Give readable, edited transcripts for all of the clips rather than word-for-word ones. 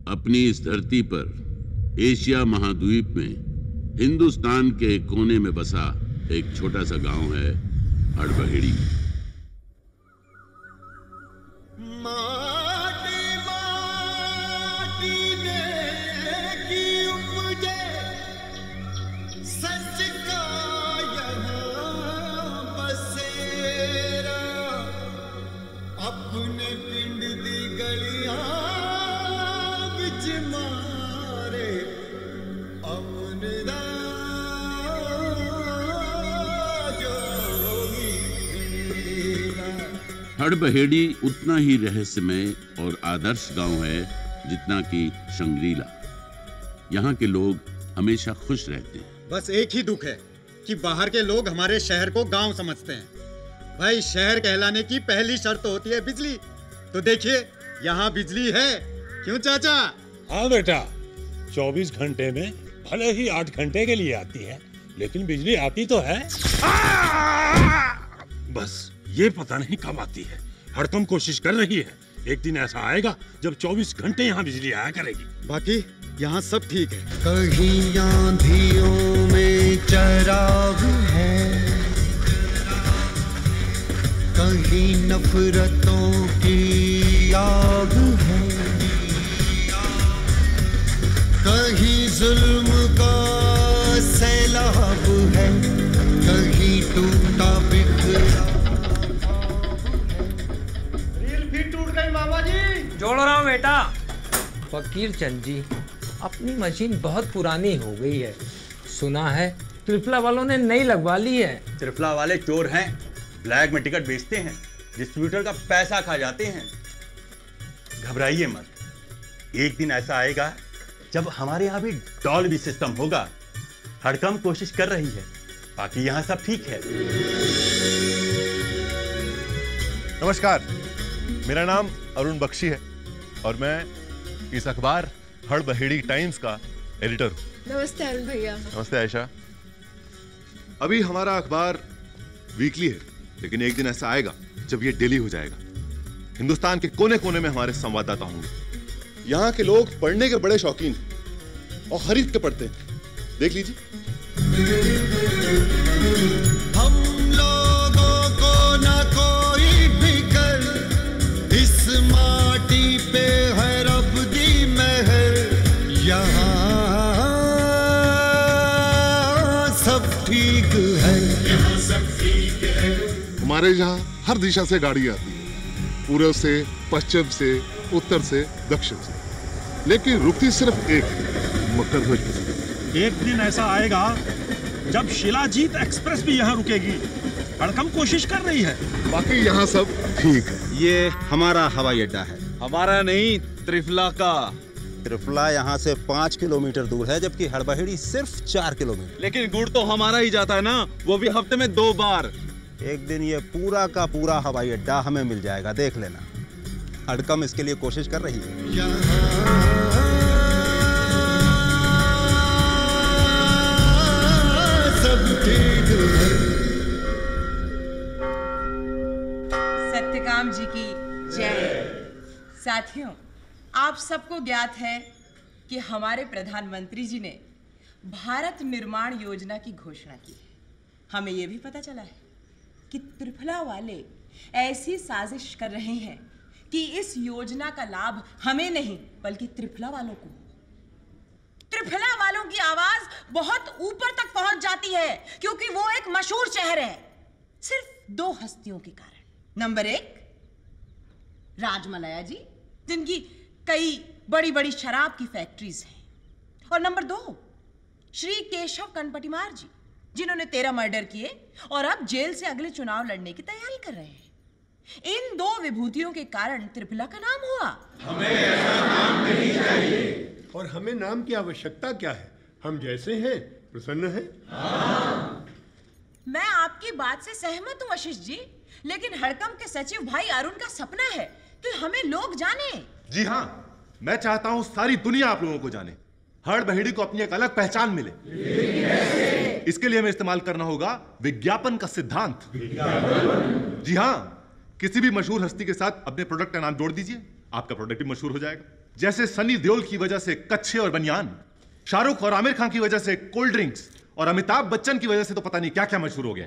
अपनी इस धरती पर एशिया महाद्वीप में हिंदुस्तान के एक कोने में बसा एक छोटा सा गांव है हड़बहेड़ी। हड़बहेड़ी उतना ही रहस्यमय और आदर्श गांव है जितना कि शंग्रीला। यहाँ के लोग हमेशा खुश रहते हैं। बस एक ही दुख है कि बाहर के लोग हमारे शहर को गांव समझते हैं। भाई, शहर कहलाने की पहली शर्त होती है बिजली। तो देखिए, यहाँ बिजली है। क्यों चाचा? हाँ बेटा, 24 घंटे में भले ही 8 घंटे के लिए आती है, लेकिन बिजली आती तो है। बस ये पता नहीं कब आती है। हरदम कोशिश कर रही है। एक दिन ऐसा आएगा जब 24 घंटे यहाँ बिजली आया करेगी। बाकी यहाँ सब ठीक है। कहीं आंधियों में चराग है, कहीं नफरतों की आग है, कहीं जुल्म का सैलाब है, कहीं टूटा बिखरा। जोड़ रहा हूँ बेटा। फकीर चंद जी, अपनी मशीन बहुत पुरानी हो गई है। सुना है त्रिफला वालों ने नई लगवा ली है। त्रिफला वाले चोर हैं, ब्लैक में टिकट बेचते हैं, डिस्ट्रीब्यूटर का पैसा खा जाते हैं। घबराइए मत, एक दिन ऐसा आएगा जब हमारे यहाँ भी डॉल्बी सिस्टम होगा। हरदम कोशिश कर रही है, बाकी यहाँ सब ठीक है। नमस्कार, मेरा नाम अरुण बख्शी है और मैं इस अखबार हड़बहेड़ी टाइम्स का एडिटर हूँ। नमस्ते अरुण भैया। नमस्ते आयशा। अभी हमारा अखबार वीकली है, लेकिन एक दिन ऐसा आएगा जब ये डेली हो जाएगा। हिंदुस्तान के कोने कोने में हमारे संवाददाता होंगे। यहाँ के लोग पढ़ने के बड़े शौकीन हैं और खरीद के पढ़ते हैं। देख लीजिए। हम लोगों को न कोई फिकर, इस माटी पे है रब दी मेहर। यहाँ सब ठीक है, यहाँ सब ठीक है। हमारे यहाँ हर दिशा से गाड़ी आती है, पूर्व से, पश्चिम से, उत्तर से, दक्षिण से, लेकिन रुकती सिर्फ एक है, मकरध्वज। एक दिन ऐसा आएगा जब शिलाजीत एक्सप्रेस भी यहाँ रुकेगी। हरदम कोशिश कर रही है, बाकी यहाँ सब ठीक है। ये हमारा हवाई अड्डा है। हमारा नहीं, त्रिफला का। त्रिफला यहाँ से 5 किलोमीटर दूर है, जबकि हड़बहेड़ी सिर्फ 4 किलोमीटर। लेकिन गुड़ तो हमारा ही जाता है ना, वो भी हफ्ते में 2 बार। एक दिन ये पूरा का पूरा हवाई अड्डा हमें मिल जाएगा, देख लेना। हरदम इसके लिए कोशिश कर रही है। सत्यकाम जी की जय। साथियों, आप सबको ज्ञात है कि हमारे प्रधानमंत्री जी ने भारत निर्माण योजना की घोषणा की है। हमें यह भी पता चला है कि त्रिफला वाले ऐसी साजिश कर रहे हैं कि इस योजना का लाभ हमें नहीं बल्कि त्रिफला वालों को। त्रिफला वालों की आवाज बहुत ऊपर तक पहुंच जाती है क्योंकि वो एक मशहूर शहर है, सिर्फ 2 हस्तियों के कारण। नंबर 1 राजमलया जी, जिनकी कई बड़ी बड़ी शराब की फैक्ट्रीज हैं, और नंबर 2 श्री केशव कनपटीमार जी, जिन्होंने 13 मर्डर किए और अब जेल से अगले चुनाव लड़ने की तैयारी कर रहे हैं। इन 2 विभूतियों के कारण त्रिफला का नाम हुआ। हमें ऐसा नाम नहीं चाहिए। और हमें नाम की आवश्यकता क्या है? हम जैसे हैं प्रसन्न हैं। हाँ। मैं आपकी बात से सहमत हूँ आशीष जी, लेकिन हड़कम के सचिव भाई अरुण का सपना है कि हमें लोग जाने। जी हाँ, मैं चाहता हूँ सारी दुनिया आप लोगों को जाने, हड़बहेड़ी को अपनी एक अलग पहचान मिले। इसके लिए हमें इस्तेमाल करना होगा विज्ञापन का सिद्धांत। जी हाँ, किसी भी मशहूर हस्ती के साथ अपने प्रोडक्ट का नाम जोड़ दीजिए, आपका प्रोडक्ट भी मशहूर हो जाएगा। जैसे सनी देओल की वजह से कच्छे और बनियान, शाहरुख और आमिर खान की वजह से कोल्ड ड्रिंक्स और अमिताभ बच्चन की वजह से तो पता नहीं क्या क्या मशहूर हो गया।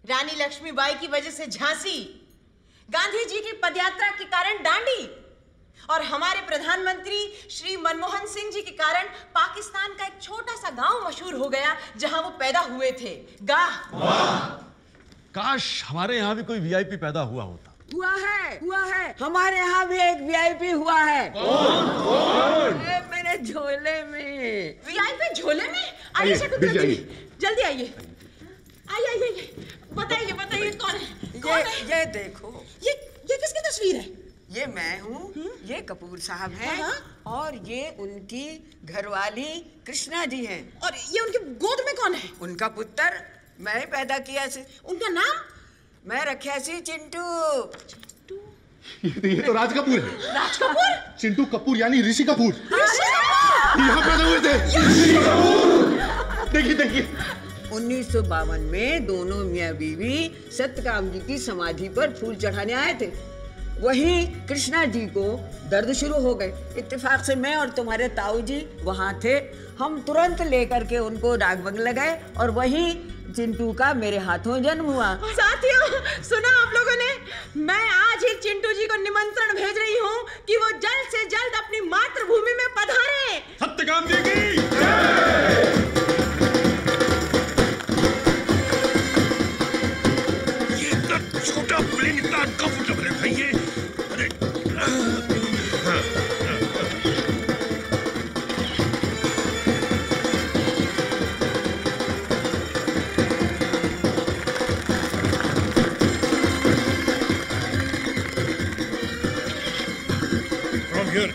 रानी लक्ष्मीबाई की वजह से झांसी, गांधी जी की पदयात्रा के कारण दांडी और हमारे प्रधानमंत्री श्री मनमोहन सिंह जी के कारण पाकिस्तान का एक छोटा सा गांव मशहूर हो गया जहां वो पैदा हुए थे। काश हमारे यहाँ भी कोई वीआईपी पैदा हुआ होता। हुआ है हमारे यहाँ भी एक वीआईपी हुआ है। कौन? मेरे झोले में। वीआईपी झोले में? आइए जल्दी आइए। आइए बताइए कौन है? ये देखो, ये किसकी तस्वीर है? ये मैं हूँ, ये कपूर साहब हैं और ये उनकी घरवाली कृष्णा जी हैं। और ये उनके गोद में कौन है? उनका पुत्र मैं पैदा किया से। उनका नाम? मैं रखा सी चिंटू। ये तो राज कपूर है। राज कपूर? चिंटू कपूर यानी ऋषि कपूर। यहाँ पैदा हुए थे। देखिए 1952 में दोनों मियाँ बीवी सत्यकाम जी की समाधि पर फूल चढ़ाने आए थे। वहीं कृष्णा जी को दर्द शुरू हो गए। इत्तेफाक से मैं और तुम्हारे ताऊ जी वहाँ थे। हम तुरंत लेकर के उनको डाक बंगला गए और वहीं चिंटू का मेरे हाथों जन्म हुआ। साथियों, सुना आप लोगों ने? मैं आज ही चिंटू जी को निमंत्रण भेज रही हूँ कि वो जल्द से जल्द अपनी मातृभूमि में पधारे। सत्यकाम जी की ये इतना छोटा प्लेन इतना अनकंफर्टेबल है भाई। ये अरे here.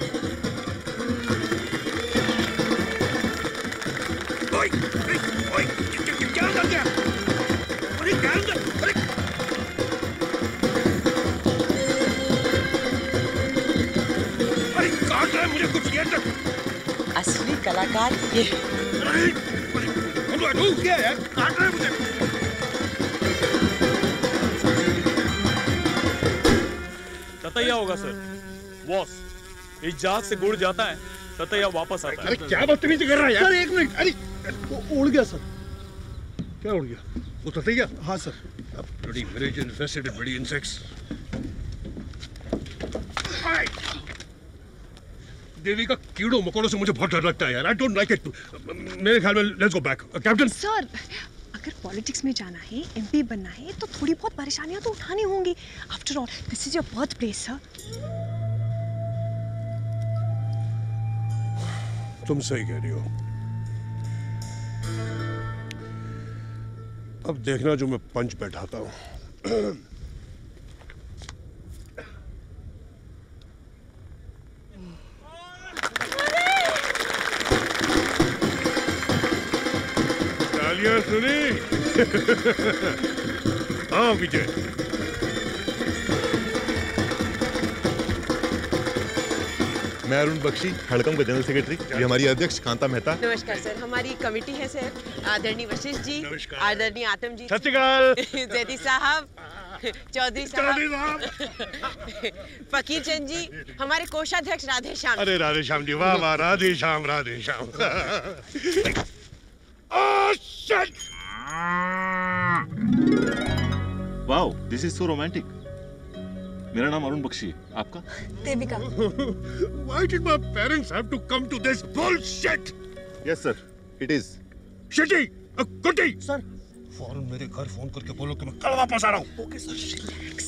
ओए, क्या कर गया? अरे क्या कर? अरे काट रहा है मुझे कुछ ये तक। असली कलाकार ये। अरे क्या यार? काट रहा है मुझे। ततैया होगा सर। बॉस, इस जहाज से गुड़ जाता है, ततैया वापस आता है। अरे क्या बदतमीजी कर रहा है यार? सर एक मिनट। अरे वो उड़ गया सर। क्या उड़ गया? वो ततैया? हाँ sir. Bloody village infested with bloody insects. देवी का कीड़ों मकोड़ों से मुझे बहुत डर लगता है यार। I don't like it. मेरे ख्याल में let's go back. Captain. Sir, अगर पॉलिटिक्स में जाना है, एमपी बनना है, तो थोड़ी बहुत परेशानियां तो उठानी होंगी। After all, this is your birth place sir. तुम सही कह रही हो। अब देखना जो मैं पंच बैठाता हूं। तालियां सुनी? हाँ विजय। मैं अरुण बख्शी, हड़कम का जनरल सेक्रेटरी। ये हमारी अध्यक्ष कांता मेहता। नमस्कार सर, हमारी कमेटी है सर। आदरणीय वशिष्ठ जी, आदरणीय आतम जी, सत श्री अकाल, जैदी साहब, चौधरी साहब, फकीर चंद जी, हमारे कोषाध्यक्ष राधे श्याम। अरे राधे श्याम जी, वाह वाह, Radhe Shyam Radhe Shyam. Wow, this is so romantic. मेरा नाम अरुण बख्शी है, आपका? Devika. Why did my parents have to come to this bullshit? Yes sir, it is. Shitty, कुट्टी। सर, फौरन मेरे घर फोन करके बोलो कि मैं कल वापस आ रहा हूँ। Okay sir, relax.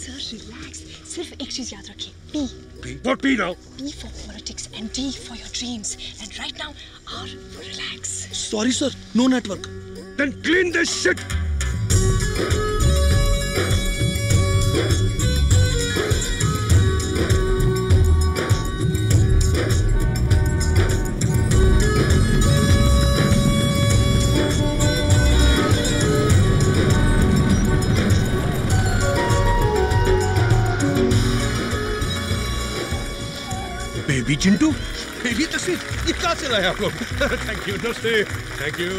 सिर्फ एक चीज याद रखिए, P. What P now? P for politics and D for your dreams. And right now, R for relax. Sorry sir, no network. Then clean this shit. Baby Chintu, baby तस्वीर, ये कहाँ से लाए आप लोग? थैंक यू, नमस्ते, थैंक यू,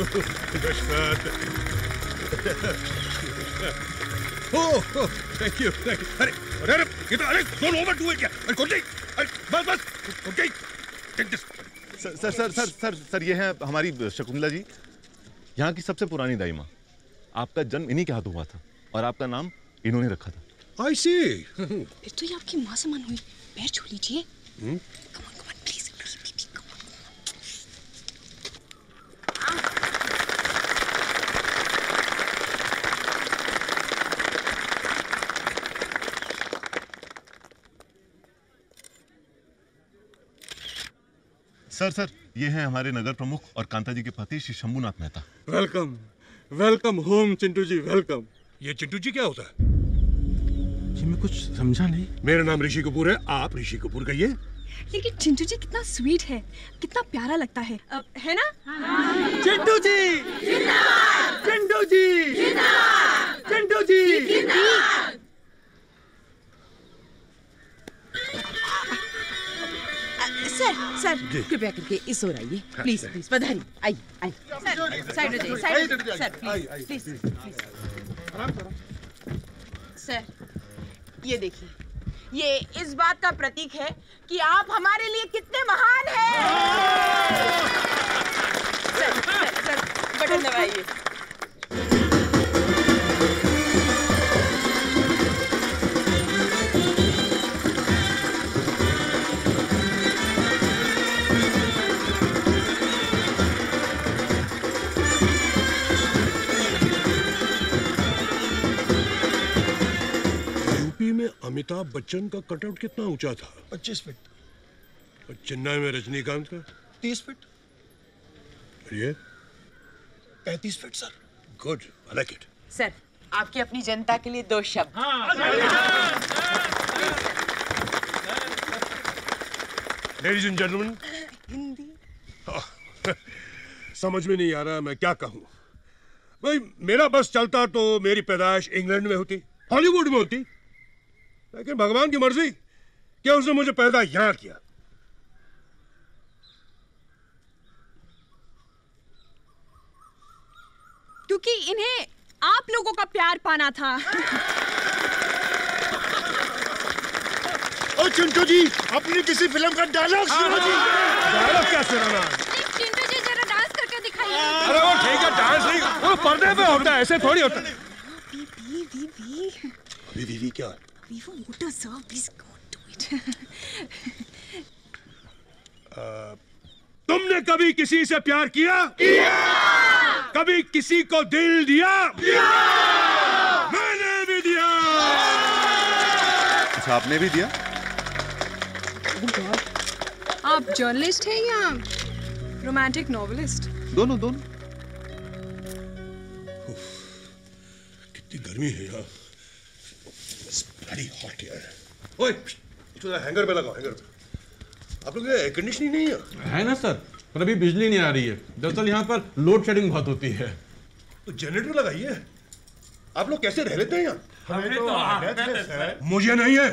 नमस्कार। ओह, thank you. अरे, ये तो अरे, डोंट ओवरडू इट क्या? अरे, कुछ नहीं, अरे, बस, कुछ नहीं। Sir sir sir sir sir ये है हमारी शकुंतला जी, यहाँ की सबसे पुरानी दाई माँ। आपका जन्म इन्हीं के हाथों हुआ था और आपका नाम इन्होंने रखा था। I see. फिर तो ये आपकी माँ समान हुई। पैर छू लीजिए। Come on, please, please, come on. Sir ये हैं हमारे नगर प्रमुख और कांता जी के पति Shri Shambhunath Mehta. Welcome, welcome home Chintu ji, welcome. ये चिंटू जी क्या होता है? जी मैं कुछ समझा नहीं। मेरा नाम ऋषि कपूर है, आप ऋषि कपूर कहिए। लेकिन चिंटू जी कितना स्वीट है, कितना प्यारा लगता है, है ना? चिंटू जी, चिंटू जी, चिंटू जी। सर कृपया करके इस ओर आइए, प्लीज प्लीज। पधारिए, आइए आइए। सर साइड हो जाइए, साइड हो जाइए, सर प्लीज प्लीज। सर ये देखिए, ये इस बात का प्रतीक है कि आप हमारे लिए कितने महान हैं। सर बटन दबाइए। में अमिताभ बच्चन का कटआउट कितना ऊंचा था? 25 फीट। और चेन्नई में रजनीकांत का 30 फीट। ये 35 feet sir. Good, I like it. Sir आपकी अपनी जनता के लिए 2 शब्द। लेडीज एंड जेंटलमैन, हिंदी समझ में नहीं आ रहा मैं क्या कहूँ। भाई मेरा बस चलता तो मेरी पैदाइश इंग्लैंड में होती, हॉलीवुड में होती, लेकिन भगवान की मर्जी क्या उसने मुझे पैदा यहां किया। क्योंकि इन्हें आप लोगों का प्यार पाना था। ओ चिंटू जी, अपनी किसी फिल्म का डायलॉग सुनो जी। डायलॉग क्या सुनाना? चिंटू जी जरा डांस करके दिखाइए। अरे वो ठीक है, डांस नहीं, वो पर्दे पे होता है, ऐसे थोड़ी होता है। वी क्या? We want to serve, please go do it. तुमने कभी किसी से प्यार किया? कभी किसी को दिल दिया? मैंने भी दिया। अच्छा आपने भी दिया? आप जर्नलिस्ट हैं या रोमांटिक नॉवेलिस्ट? दोनों। कितनी गर्मी है यार। Very hot यार। ओए, इसको हैंगर पे लगाओ, हैंगर पे। आप लोग एयर कंडीशनिंग नहीं है? है ना सर, पर अभी बिजली नहीं आ रही है। दरअसल यहाँ पर लोड शेडिंग बहुत होती है। तो जनरेटर लगाइए। आप लोग कैसे रह लेते हैं यहाँ? हमें तो आदत है सर। मुझे नहीं है।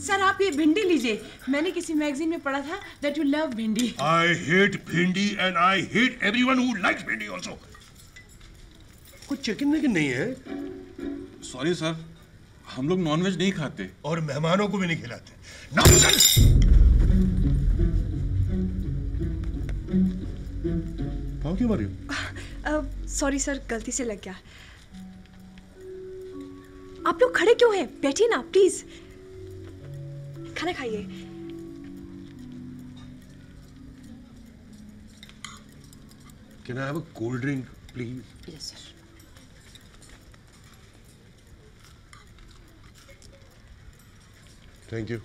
सर आप ये भिंडी लीजिए, मैंने किसी मैगजीन में पढ़ा था that you love भिंडी। I hate भिंडी and I hate everyone who likes भिंडी also। कुछ चिकन लेकिन नहीं है? सॉरी सर, हम लोग नॉनवेज नहीं खाते और मेहमानों को भी नहीं खिलाते। नॉनसेंस! हाँ क्यों मारी? सॉरी सर, गलती से लग गया। आप लोग खड़े क्यों हैं? बैठिए ना प्लीज, खाना खाइए। Can I have a cold drink, please? Yes, sir. Thank you.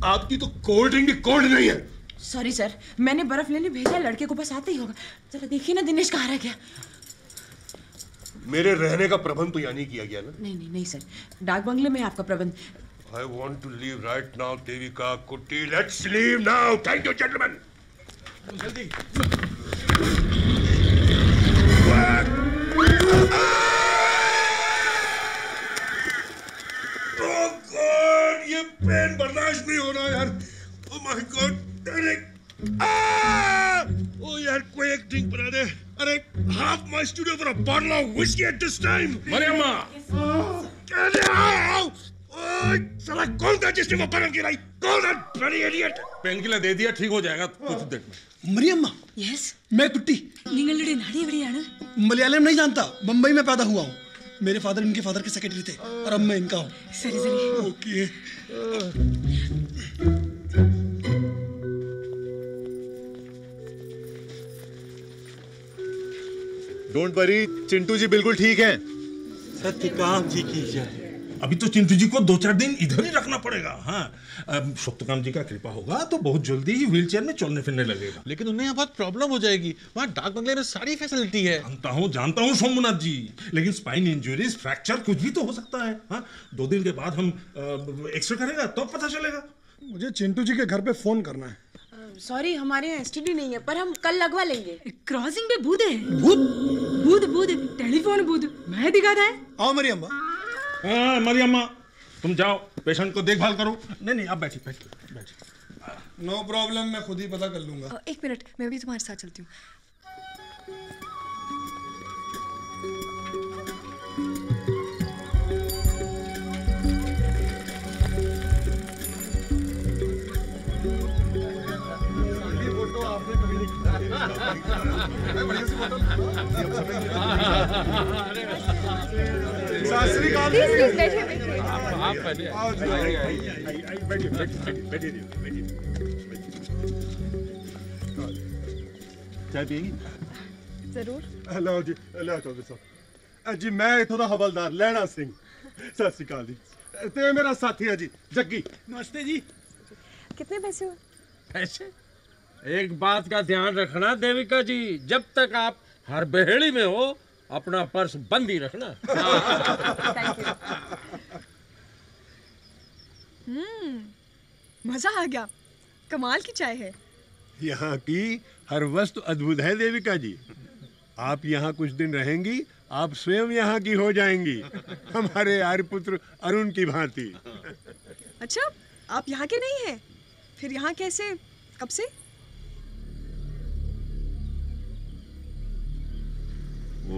आपकी तो कोल्ड ड्रिंक भी कोल्ड नहीं है। सॉरी सर, मैंने बर्फ लेने भेजा, लड़के को बस आते ही होगा। जरा देखिए ना दिनेश कहाँ रह गया। मेरे रहने का प्रबंध तो यहाँ नहीं किया गया ना? नहीं सर, डाक बंगले में आपका प्रबंध। I want to leave right now, Devika, Kutti. Let's leave now. Thank you, gentlemen. जल्दी। Oh God, ये पेन बर्दाश्त नहीं हो रहा यार। Oh my God, Derek. Oh यार, कोई एक ड्रिंक बना दे। अरे, half my studio for a bottle of whiskey at this time. Mariyamma, साला कौन था जिसने वो कलम गिराई? कौन है? Bloody idiot! पेन किलर दे दिया, ठीक हो जाएगा कुछ देर में। मरियम्मा, യെസ് मैं कुट्टी നിങ്ങളുടെ നാട് എവിടെയാണ്? मलयालम नहीं जानता, मुंबई में पैदा हुआ हूँ। मेरे फादर इनके फादर के सेक्रेटरी थे और अब मैं इनका हूँ। Sorry sorry okay. Don't worry, Chintu ji बिल्कुल ठीक हैं। सत्यकाम जी की जय। अभी तो चिंटू जी को 2-4 दिन इधर ही रखना पड़ेगा। हाँ, सत्यकाम जी का कृपा होगा तो बहुत जल्दी ही व्हीलचेयर में चलने फिरने लगेगा। लेकिन उन्हें यहाँ बहुत प्रॉब्लम हो जाएगी। वहाँ डाक बंगले में सारी फैसिलिटी है। जानता हूँ सोमनाथ जी, लेकिन स्पाइन इंजरीज, फ्रैक्चर कुछ भी तो हो सकता है। हाँ, 2 दिन के बाद हम एक्सरे करेगा तो पता चलेगा। मुझे चिंटू जी के घर पे फोन करना है। सॉरी, हमारे यहाँ एसटीडी नहीं है, पर हम कल लगवा लेंगे। क्रॉसिंग पे बूथ है। भूत बूथ टेलीफोन बूथ मैं दिखाता है। आओ मरियम्मा। हाँ मरियम्मा, तुम जाओ पेशेंट को देखभाल करो। नहीं आप बैठिए बैठिए। नो प्रॉब्लम, मैं खुद ही पता कर लूंगा। 1 मिनट, मैं भी तुम्हारे साथ चलती हूँ। चाय पिएंगी? जरूर। हेलो जी, हेलो चौधरी साहब जी, मैं इथों दा हवलदार लैना सिंह। सत श्री अकाल जी। ते मेरा साथी है जी जग्गी। नमस्ते जी। कितने पैसे हुए? पैसे? एक बात का ध्यान रखना देविका जी, जब तक आप हर बहेड़ी में हो अपना पर्स बंद ही रखना। मजा आ गया, कमाल की चाय है। यहाँ की हर वस्तु अद्भुत है देविका जी। आप यहाँ कुछ दिन रहेंगी, आप स्वयं यहाँ की हो जाएंगी, हमारे आर्यपुत्र अरुण की भांति। अच्छा, आप यहाँ के नहीं हैं? फिर यहाँ कैसे, कब से? वो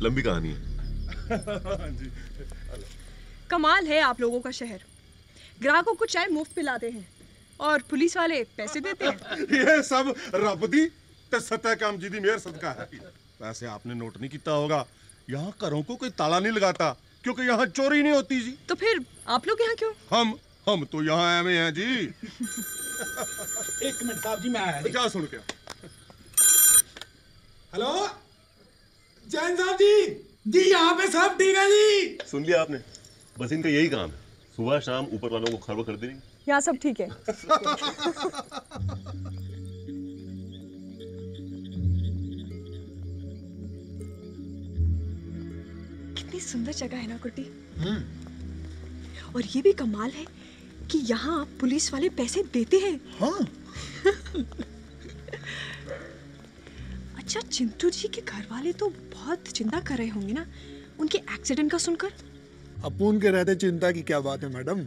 लंबी कहानी है। कमाल है आप लोगों का शहर। ग्राहकों को चाय मुफ्त पिलाते हैं और पुलिस वाले पैसे देते हैं। ये सब रब दी ते सत्यकाम जी दी मेहर सदका है। वैसे आपने नोट नहीं किया होगा, यहाँ घरों को कोई ताला नहीं लगाता क्योंकि यहाँ चोरी नहीं होती जी। तो फिर आप लोग यहाँ क्यों? हम तो यहाँ एवं हैं जी। 1 मिनट साहब जी, मैं आया। क्या सुन के? हेलो जैन साहब जी, यहाँ पे सब ठीक है जी। सुन लिया आपने? बस इनका यही काम है, सुबह शाम ऊपर वालों को खबर कर देंगे। यहाँ सब ठीक है। कितनी सुंदर जगह है ना कुट्टी। और ये भी कमाल है कि यहाँ पुलिस वाले पैसे देते हैं। हाँ। अच्छा, चिंटू जी के घर वाले तो बहुत चिंता कर रहे होंगे ना उनके एक्सीडेंट का सुनकर। अपून के रहते चिंता की क्या बात है मैडम।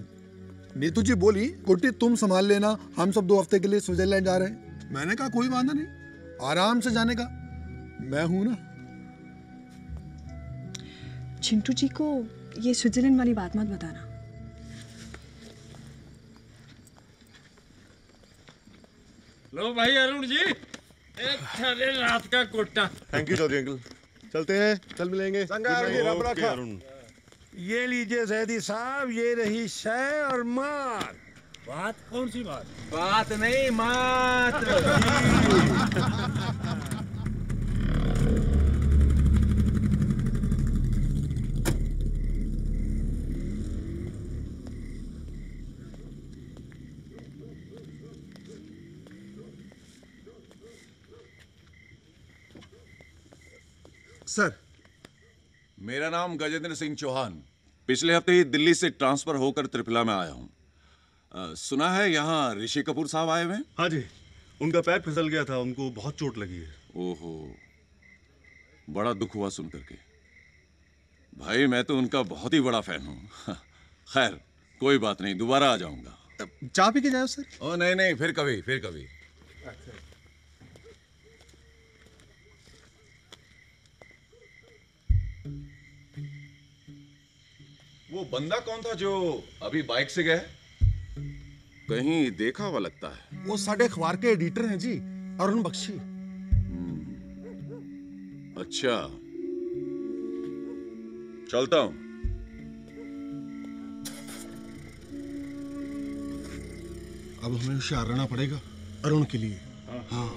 नीतू जी बोली कुट्टी तुम संभाल लेना, हम सब 2 हफ्ते के लिए स्विट्जरलैंड जा रहे हैं। मैंने कहा कोई बात नहीं, आराम से जाने का, मैं हूं ना। चिंटू जी को ये स्विट्जरलैंड वाली बात मत बताना। लो भाई अरुण जी, एक थाने रात का quota. Thank you Chaudhary uncle, चलते हैं, कल मिलेंगे। ये लीजिए जैदी साहब, ये रही शय और मात। बात कौन सी बात? बात नहीं, मात। सर, मेरा नाम गजेंद्र सिंह चौहान। पिछले हफ्ते ही दिल्ली से ट्रांसफर होकर त्रिपुरा में आया हूँ। सुना है यहाँ ऋषि कपूर साहब आए हुए हैं? हाँ जी, उनका पैर फिसल गया था, उनको बहुत चोट लगी है। ओहो, बड़ा दुख हुआ सुन करके। भाई मैं तो उनका बहुत ही बड़ा फैन हूँ। खैर कोई बात नहीं, दोबारा आ जाऊंगा। चाय पी के जाओ सर। ओ नहीं नहीं, फिर कभी फिर कभी। वो बंदा कौन था जो अभी बाइक से गया? कहीं देखा हुआ लगता है। वो साढ़े अखबार के एडिटर हैं जी, अरुण बख्शी। अच्छा, चलता हूं। अब हमें होशियार रहना पड़ेगा अरुण के लिए। हाँ।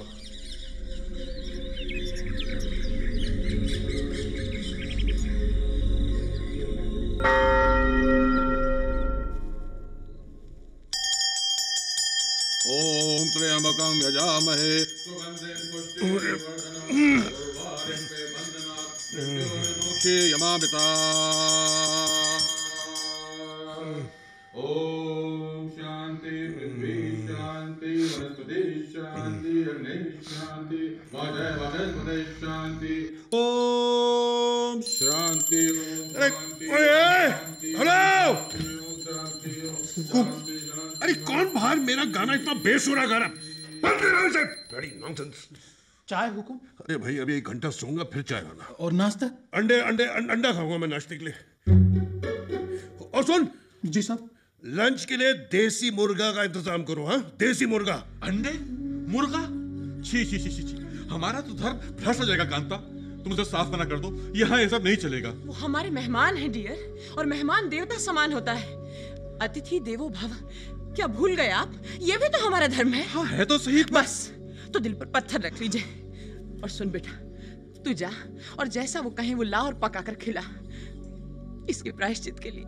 ओम त्र्यंबकं यजामहे यमामिता। ओम शांति पृथ्वी शांति वनस्पति शांति अग्नि शांति वनस्पति शांति। ओम शांति। हेलो, अरे कौन बाहर मेरा गाना इतना बेसुरा गा रहा? बंद करो इसे। बड़ी नॉनसेंस। चाय हुकुम? अरे भाई अभी 1 घंटा सोऊंगा फिर चाय लाना। और नाश्ता? अंडा खाऊंगा मैं नाश्ते के लिए। और सुन जी साहब, लंच के लिए देसी मुर्गा का इंतजाम करो। हाँ, देसी मुर्गा। अंडे मुर्गा? छी छी छी छी, हमारा तो धर्म भ्रष्ट हो जाएगा कांता। तुम उसे साफ मना कर दो, यहाँ ये सब नहीं चलेगा। वो हमारे मेहमान हैं डियर, और मेहमान देवता समान होता है। अतिथि देवो भव, क्या भूल गए आप? ये भी तो हमारा धर्म है। हाँ है तो सही। बस तो दिल पर पत्थर रख लीजिए। और सुन बेटा, तू जा और जैसा वो कहें वो ला और पका कर खिला। इसके प्रायश्चित के लिए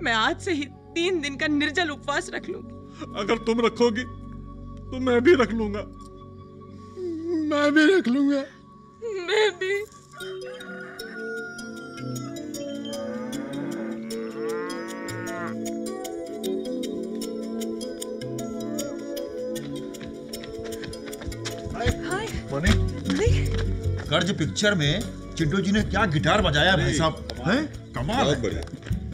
मैं आज से ही 3 दिन का निर्जल उपवास रख लूंगी। अगर तुम रखोगी तो मैं भी रख लूंगा। मैं भी रख लूंगा। मैं भी। मनी, कर्ज पिक्चर में चिंटू जी ने क्या गिटार बजाया भाई साहब, हैं? कमाल है।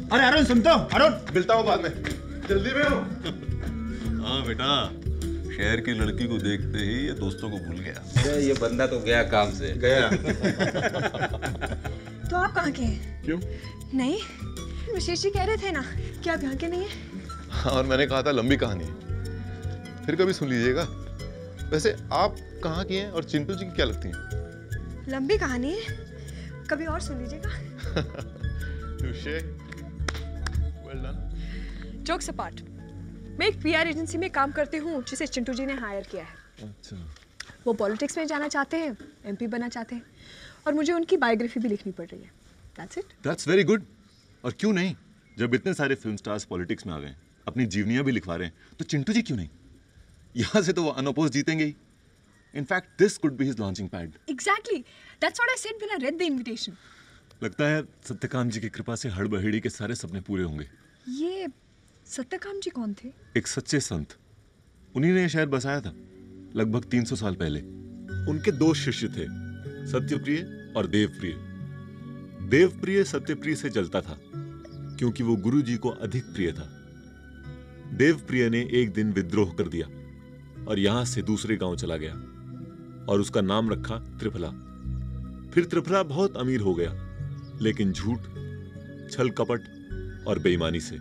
अरे अरुण सुनता हूँ, अरुण मिलता हूँ बाद में, जल्दी में हूँ। हाँ बेटा, शहर की लड़की को देखते ही ये दोस्तों को भूल गया। ये बंदा तो गया काम से। गया। तो आप कहाँ के हैं? क्यों? नहीं, विशेष जी कह रहे थे ना कि आप यहाँ के नहीं हैं। हाँ, और मैंने कहा था लंबी कहानी है, फिर कभी सुन लीजिएगा। वैसे आप कहाँ की हैं और चिंटू जी की क्या लगती हैं? लंबी कहानी है, कभी और सुन लीजिएगा। well done. जोक्स अपार्ट, मैं एक पीआर एजेंसी में काम करती हूँ जिसे चिंटू जी ने हायर किया है। अच्छा। वो पॉलिटिक्स में जाना चाहते हैं, एमपी बनना चाहते हैं, और मुझे उनकी बायोग्राफी भी लिखनी पड़ रही है। That's it. That's very good. और क्यों नहीं? जब इतने सारे फिल्म स्टार्स पॉलिटिक्स में आ गए, अपनी जीवनियां भी लिखवा रहे हैं, तो चिंटू जी क्यों नहीं? यहाँ से तो वो अनअपोज्ड जीतेंगे ही। In fact, this could be his launching pad. Exactly. That's what I said when I read the invitation. लगता है सत्यकाम जी की कृपा से हड़बड़ेड़ी के सारे सपने पूरे होंगे। ये सत्यकाम जी कौन थे? एक सच्चे संत, उन्हीं ने शहर बसाया था लगभग 300 साल पहले। उनके 2 शिष्य थे, सत्यप्रिय और देवप्रिय। देवप्रिय सत्यप्रिय से जलता था क्योंकि वो गुरु जी को अधिक प्रिय था। देवप्रिय ने एक दिन विद्रोह कर दिया और यहां से दूसरे गांव चला गया और उसका नाम रखा त्रिफला। फिर त्रिफला बहुत अमीर हो गया, लेकिन झूठ, छल कपट और बेईमानी से।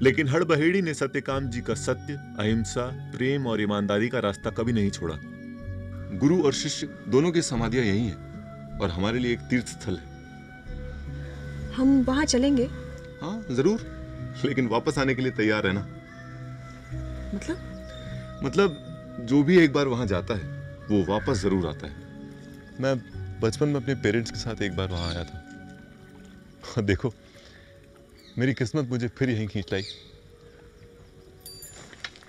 लेकिन हड़बहेड़ी ने सत्यकाम जी का सत्य, अहिंसा, प्रेम और ईमानदारी का रास्ता कभी नहीं छोड़ा। गुरु और शिष्य दोनों की समाधियां यही हैं और हमारे लिए एक तीर्थ स्थल है। हम वहां चलेंगे? हाँ जरूर, लेकिन वापस आने के लिए तैयार रहना। मतलब जो भी एक बार वहां जाता है वो वापस जरूर आता है। मैं बचपन में अपने पेरेंट्स के साथ एक बार वहां आया था। देखो, मेरी किस्मत मुझे फिर यहीं खींच लाई।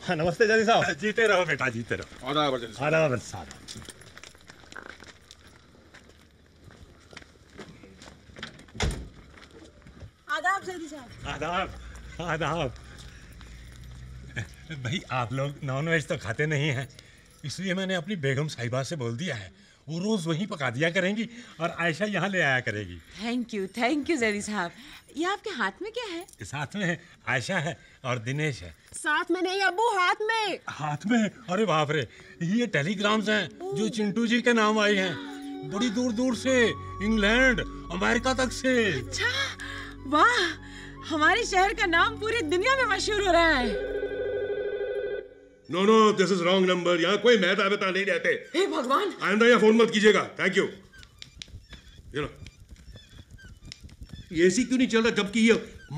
हाँ, नमस्ते जल्दी साहब। जीते रहो बेटा, जीते रहो। आदाब आदाब। आदाब जल्दी साहब। आदाब आदाब। भाई आप लोग नॉनवेज तो खाते नहीं हैं, इसलिए मैंने अपनी बेगम साहिबा से बोल दिया है, वो रोज वहीं पका दिया करेंगी और आयशा यहाँ ले आया करेगी। थैंक यू जैदी साहब। ये आपके हाथ में क्या है? साथ में आयशा है और दिनेश है। साथ में नहीं अब्बू, हाथ में। हाथ में? अरे बाप रे, ये टेलीग्राम्स हैं जो चिंटू जी के नाम आई हैं, बड़ी दूर दूर से, इंग्लैंड, अमेरिका तक से। अच्छा, वाह, हमारे शहर का नाम पूरी दुनिया में मशहूर हो रहा है। No no, this is wrong number. यहाँ कोई मेहता वेहता नहीं रहते। हे भगवान, आइंदा यहाँ फोन मत कीजिएगा। Thank you. ये लो, एसी क्यों नहीं चल रहा जबकि ये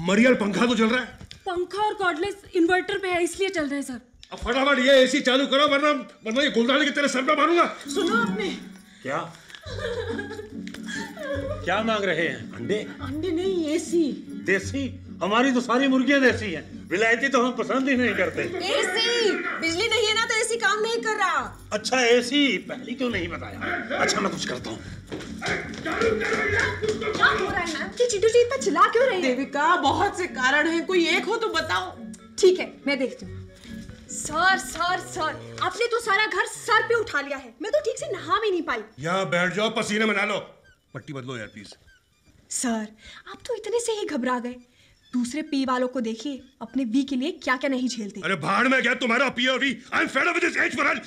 मरियल पंखा तो चल रहा है? पंखा और कॉर्डलेस इन्वर्टर पे है, इसलिए चल रहे हैं सर। अब फटाफट ये एसी चालू करो, वरना ये गुलदाने की तेरे सर पे मारूंगा। सुनो आपने। क्या क्या मांग रहे हैं? अंडे? अंडे नहीं, एसी। देसी? हमारी तो सारी मुर्गियां देसी हैं। विलायती तो हम पसंद ही नहीं करते। एसी बिजली नहीं है ना तो एसी काम नहीं कर रहा। अच्छा एसी पहले क्यों नहीं बताया? अच्छा मैं कुछ करता हूँ। क्या हो रहा है मैम? कि चिंटू जी इतना चिल्ला क्यों रही है? देविका, बहुत से कारण हैं, कोई एक हो तो बताओ। ठीक है, मैं देखती हूँ। सर सर सर, आपने तो सारा घर सर पे उठा लिया है। मैं तो ठीक से नहा भी नहीं पाई। यहाँ बैठ जाओ, पसीने में नहा लो। पट्टी बदलो यार प्लीज। सर, आप तो इतने से ही घबरा गए। दूसरे पी वालों को देखिए, अपने वी के लिए क्या क्या नहीं झेलते। अरे भाड़ में क्या तुम्हारा पी और वी। I am fed up with this age for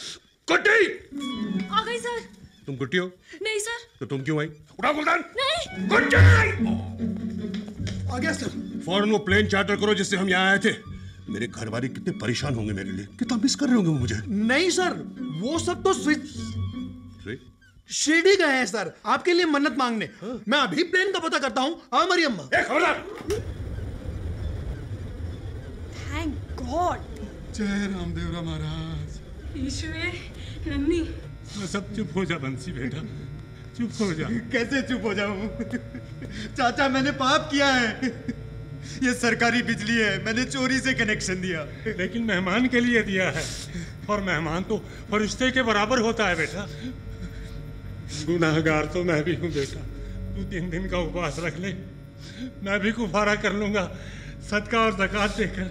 Guddi. आ गई सर। तुम गुड्डी हो? नहीं सर। तो तुम क्यों आई? उठाओ गुलदान। नहीं। गुड्डी आ गया सर। फौरन वो प्लेन चार्टर करो जिससे हम यहाँ आए थे। मेरे घर वाले कितने परेशान होंगे मेरे लिए, कितना मिस कर रहे होंगे मुझे। नहीं सर, वो सब तो शिरडी गए हैं सर, आपके लिए मन्नत मांगने। मैं अभी प्लेन का पता करता हूँ। हाँ मरियम्मा। Thank God. जय रामदेवरा महाराज। ईश्वर नन्नी। सब चुप हो जा बंसी बेटा, चुप हो जा। कैसे चुप हो जाऊं? चाचा, मैंने पाप किया है। ये सरकारी बिजली है, मैंने चोरी से कनेक्शन दिया। लेकिन मेहमान के लिए दिया है, और मेहमान तो फरिश्ते के बराबर होता है बेटा। गुनाहगार तो मैं भी हूँ बेटा। तू 3 दिन का उपवास रख ले, मैं भी कुफारा कर लूंगा सदका और ज़कात देकर।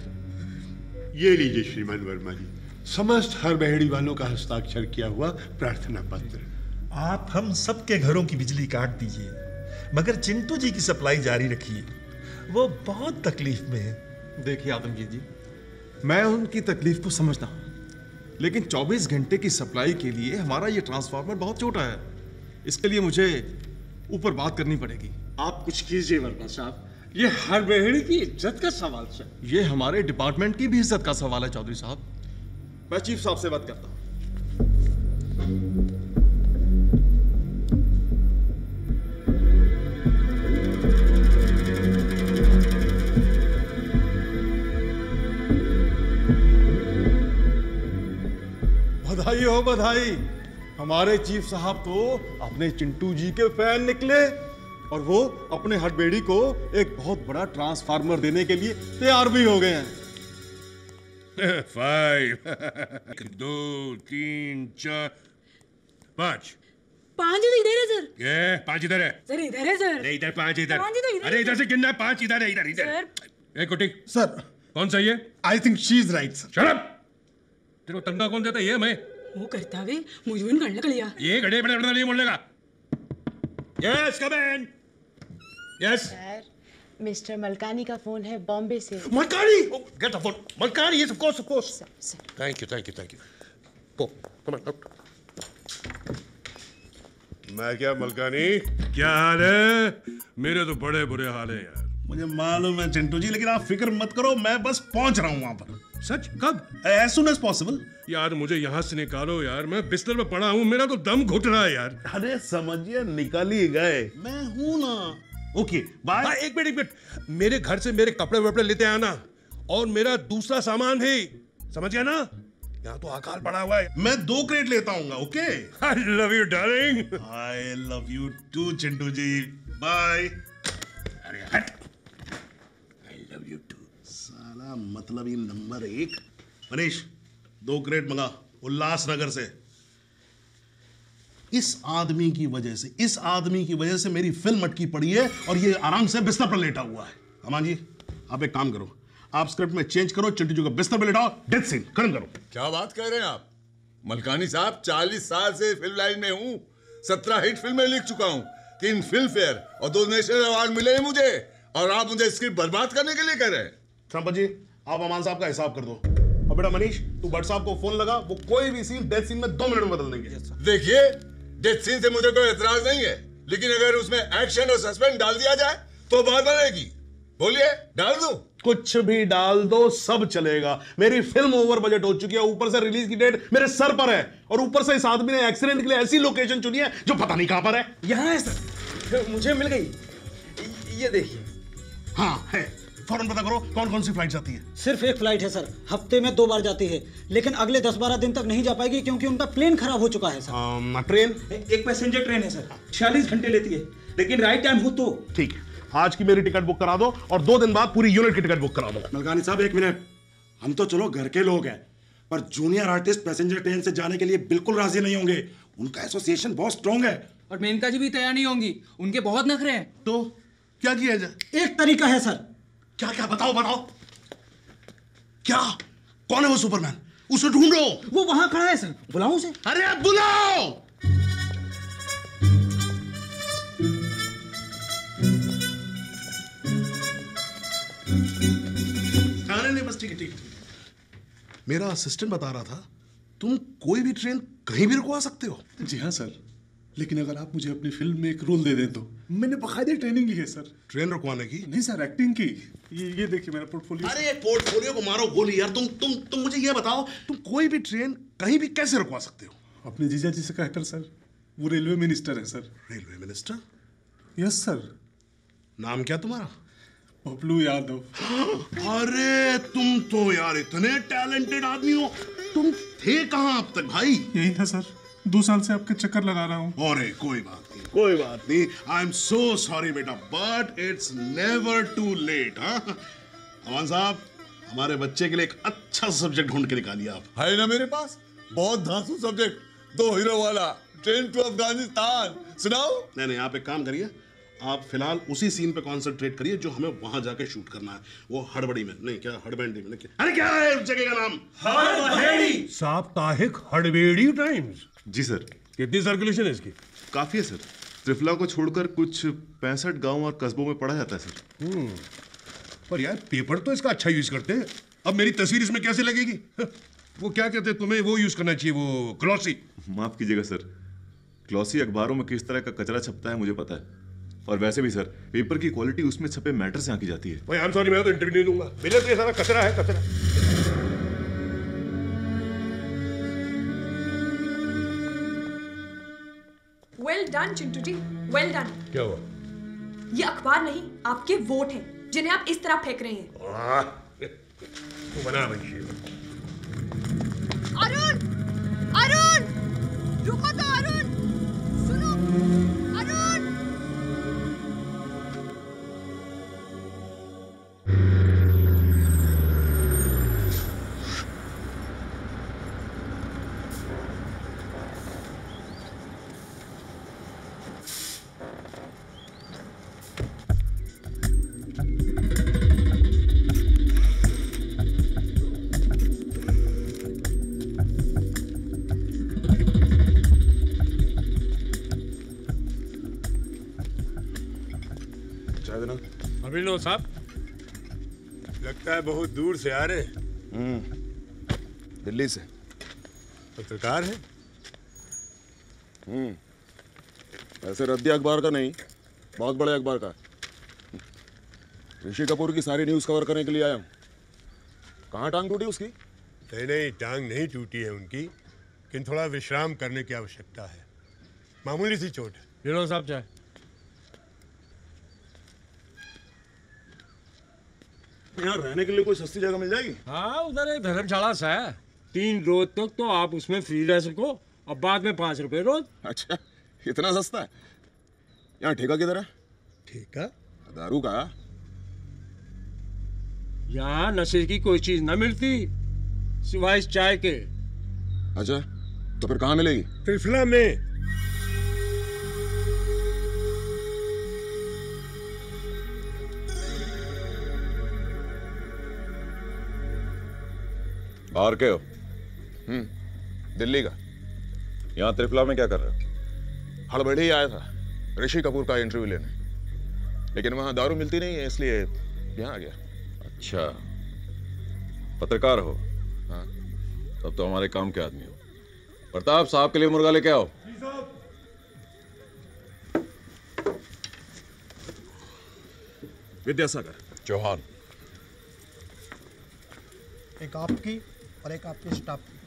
ये लीजिए श्रीमान वर्मा जी, समस्त हर बहेड़ी वालों का हस्ताक्षर किया हुआ प्रार्थना पत्र। आप हम सबके घरों की बिजली काट दीजिए, मगर चिंटू जी की सप्लाई जारी रखिए। वो बहुत तकलीफ में है। देखिए आदमजीत जी, मैं उनकी तकलीफ को समझता हूँ, लेकिन 24 घंटे की सप्लाई के लिए हमारा ये ट्रांसफार्मर बहुत छोटा है। इसके लिए मुझे ऊपर बात करनी पड़ेगी। आप कुछ कीजिए वर्मा साहब, ये हर बहेड़ी की इज्जत का सवाल है। ये हमारे डिपार्टमेंट की भी इज्जत का सवाल है चौधरी साहब। मैं चीफ साहब से बात करता हूँ। बधाई हो बधाई। हमारे चीफ साहब तो अपने चिंटू जी के फैन निकले, और वो अपने हडबेड़ी को एक बहुत बड़ा ट्रांसफार्मर देने के लिए तैयार भी हो गए हैं। 5 1 2 3 4 5 5 इधर है सर। ये 5 इधर है सर। इधर है सर। नहीं, इधर 5 इधर। 5 तो इधर। अरे इधर से गिनना है, 5 इधर है। इधर सर। ए कुटी सर, कौन सा ये? I think she is right sir. Shut up. तेरे को तनख्वाह कौन देता है? ये मैं। वो करता वे मुझे भी कड़ला कलिया। ये घड़े बड़े बड़े नहीं बोलने का। यस कम इन। यस सर, मिस्टर मलकानी का फोन है बॉम्बे से। Malkani, get the phone. Malkani, yes of course. Thank you. Go, come on out. मैं क्या मलकानी, क्या हाल है? मेरे तो बड़े बुरे हाल है यार। मुझे मालूम है चिंटू जी, लेकिन आप फिक्र मत करो, मैं बस पहुंच रहा हूं वहां पर। सच? कब? As soon as possible. यार मुझे यहाँ से निकालो यार, मैं बिस्तर में पड़ा हूँ, मेरा तो दम घुट रहा है यार। अरे समझिए, निकाल ही गए। मैं हूं ना। Okay bye. एक मिनट, मेरे घर से मेरे कपड़े वपड़े लेते आना, और मेरा दूसरा सामान भी, समझ गया ना? यहाँ तो अकाल पड़ा हुआ है। मैं 2 क्रेट लेता हूँ। Okay. I love you darling. I love you too Chintu ji. Bye. अरे हट। I love you too. साला मतलबी नंबर 1। मनीष, 2 क्रेट मंगा उल्लासनगर से। इस आदमी की वजह से मेरी फिल्म अटकी पड़ी है, और ये आराम से बिस्तर पर लेटा हुआ है। अमान जी, आप एक काम करो, आप स्क्रिप्ट में चेंज करो, चिंटू जी को बिस्तर पर लेटाओ, डेथ सीन खत्म करो। क्या बात कह रहे हैं आप मलकानी साहब? 40 साल से फिल्म लाइन में हूँ, 17 हिट फिल्में लिख चुका हूँ, 3 फिल्म फेयर और 2 नेशनल अवार्ड मिले हैं मुझे, और आप मुझे स्क्रिप्ट बर्बाद करने के लिए कह रहे हैं? संपत जी, आप अमान साहब का हिसाब कर दो। और बेटा मनीष, तू भट्ट साहब को फोन लगा, वो कोई भी सीन डेथ सीन में 2 मिनट में बदल देंगे। देखिए, डेथ सीन से मुझे कोई एतराज नहीं है, लेकिन अगर उसमें एक्शन और सस्पेंस डाल दिया जाए तो बात बनेगी। बोलिए, डाल दूं? कुछ भी डाल दो, सब चलेगा। मेरी फिल्म ओवर बजट हो चुकी है, ऊपर से रिलीज की डेट मेरे सर पर है, और ऊपर से इस आदमी ने एक्सीडेंट के लिए ऐसी लोकेशन चुनी है जो पता नहीं कहां पर है। यहाँ है सर, मुझे मिल गई। ये देखिए। हाँ है, फौरन पता करो कौन कौन सी फ्लाइट जाती है। सिर्फ एक फ्लाइट है सर, हफ्ते में 2 बार जाती है, लेकिन अगले 10-12 दिन तक नहीं जा पाएगी क्योंकि उनका प्लेन खराब हो चुका है सर। ट्रेन? एक पैसेंजर ट्रेन है सर, 46 घंटे लेती है, लेकिन राइट टाइम हो तो। ठीक है, आज की मेरी टिकट बुक करा दो और 2 दिन बाद पूरी यूनिट की टिकट बुक करा दो। मलकानी साहब 1 मिनट, हम तो चलो घर के लोग हैं, पर जूनियर आर्टिस्ट पैसेंजर ट्रेन से जाने के लिए बिल्कुल राजी नहीं होंगे। उनका एसोसिएशन बहुत स्ट्रॉन्ग है। और मेनका जी भी तैयार नहीं होंगी, उनके बहुत नखरे हैं। तो क्या किया जाए? एक तरीका है सर। क्या क्या? बताओ बताओ। क्या? कौन है वो सुपरमैन? उसे ढूंढो। वो वहां खड़ा है सर, बुलाऊं उसे? अरे बुलाओ। नहीं, बस ठीक है, ठीक है। मेरा असिस्टेंट बता रहा था तुम कोई भी ट्रेन कहीं भी रुकवा सकते हो। जी हाँ सर, लेकिन अगर आप मुझे अपनी फिल्म में एक रोल दे दें तो। मैंने बकायदे ट्रेनिंग ली है सर। ट्रेन रुकवाने की? नहीं सर, एक्टिंग की। ये देखिए मेरा पोर्टफोलियो। अरे पोर्टफोलियो को मारो गोली यार। तुम मुझे ये बताओ, तुम कोई भी ट्रेन कहीं भी कैसे रुकवा सकते हो? अपने जीजा जी से कहकर सर, वो रेलवे मिनिस्टर है sir. Railway minister? Yes sir. नाम क्या तुम्हारा? पप्लू यादव। अरे तुम तो यार इतने टैलेंटेड आदमी हो। तुम थे कहाँ अब तक भाई? यही था सर, 2 साल से आपके चक्कर लगा रहा हूँ। अरे कोई बात नहीं, कोई बात नहीं। आई एम सो सॉरी बेटा, but it's never too late. हाँ अमान साहब, हमारे बच्चे के लिए एक अच्छा सब्जेक्ट ढूंढ के निकालिए आप। है ना मेरे पास बहुत धांसू सब्जेक्ट, 2 हीरो वाला, ट्रेन टू अफगानिस्तान। सुनाओ? नहीं, आप एक काम करिए, आप फिलहाल उसी सीन पे कंसंट्रेट करिए जो हमें वहां जाके शूट करना है। वो हड़बड़ी में नहीं, क्या हड़बैंडी में नहीं, अरे क्या है उस जगह का नाम? हड़बड़ी। साप्ताहिक हड़बेड़ी टाइम्स। जी सर। कितनी सर्कुलेशन है इसकी? काफी है सर। त्रिफला को छोड़कर कुछ 65 गांव और कस्बों में पढ़ा जाता है सर। पर यार पेपर तो इसका अच्छा यूज करते हैं। अब मेरी तस्वीर इसमें कैसे लगेगी? वो क्या कहते हैं, तुम्हें वो यूज करना चाहिए, वो ग्लॉसी। माफ कीजिएगा सर, ग्लॉसी अखबारों में किस तरह का कचरा छपता है मुझे पता है, और वैसे भी सर पेपर की क्वालिटी उसमें छपे मैटर से आंकी जाती है। भाई आई एम सॉरी, मैं तो इंटरव्यू नहीं दूंगा। मेरे तो ये सारा कचरा है, कचरा। वेल डन चिंटू जी, वेल डन। क्या हुआ? ये अखबार नहीं, आपके वोट हैं जिन्हें आप इस तरह फेंक रहे हैं। तू बना बंशी। अरुण, अरुण, रुको तो अरुण, सुनो अरुण। अभी लो साहब। लगता है बहुत दूर से आ रहे। दिल्ली से। पत्रकार है? ऐसे रद्दी अखबार का नहीं, बहुत बड़े अखबार का। ऋषि कपूर की सारी न्यूज कवर करने के लिए आया हूँ। कहाँ टांग टूटी उसकी? नहीं, टांग नहीं टूटी है उनकी, लेकिन थोड़ा विश्राम करने की आवश्यकता है। मामूली सी चोट है। ये लो साहब चाय। यहाँ रहने के लिए कोई सस्ती जगह मिल जाएगी? हाँ, उधर एक धर्मशाला सा है। 3 रोज तक तो आप उसमें फ्री रह सको, और बाद में 5 रुपए रोज। अच्छा, इतना सस्ता है? यहाँ ठेका किधर है? ठेका? दारू का? यहाँ नशे की कोई चीज न मिलती सिवाय इस चाय के। अच्छा, तो फिर कहाँ मिलेगी? त्रिफला में। बाहर के हो? दिल्ली का। यहाँ त्रिफला में क्या कर रहे हो? हड़बड़ी ही आया था ऋषि कपूर का इंटरव्यू लेने, लेकिन वहां दारू मिलती नहीं है, इसलिए यहाँ आ गया। अच्छा, पत्रकार हो? हाँ। तब तो हमारे काम के आदमी हो। प्रताप साहब के लिए मुर्गा लेके आओ। विद्यासागर, चौहान। एक आपकी और एक आपके स्टाफ की।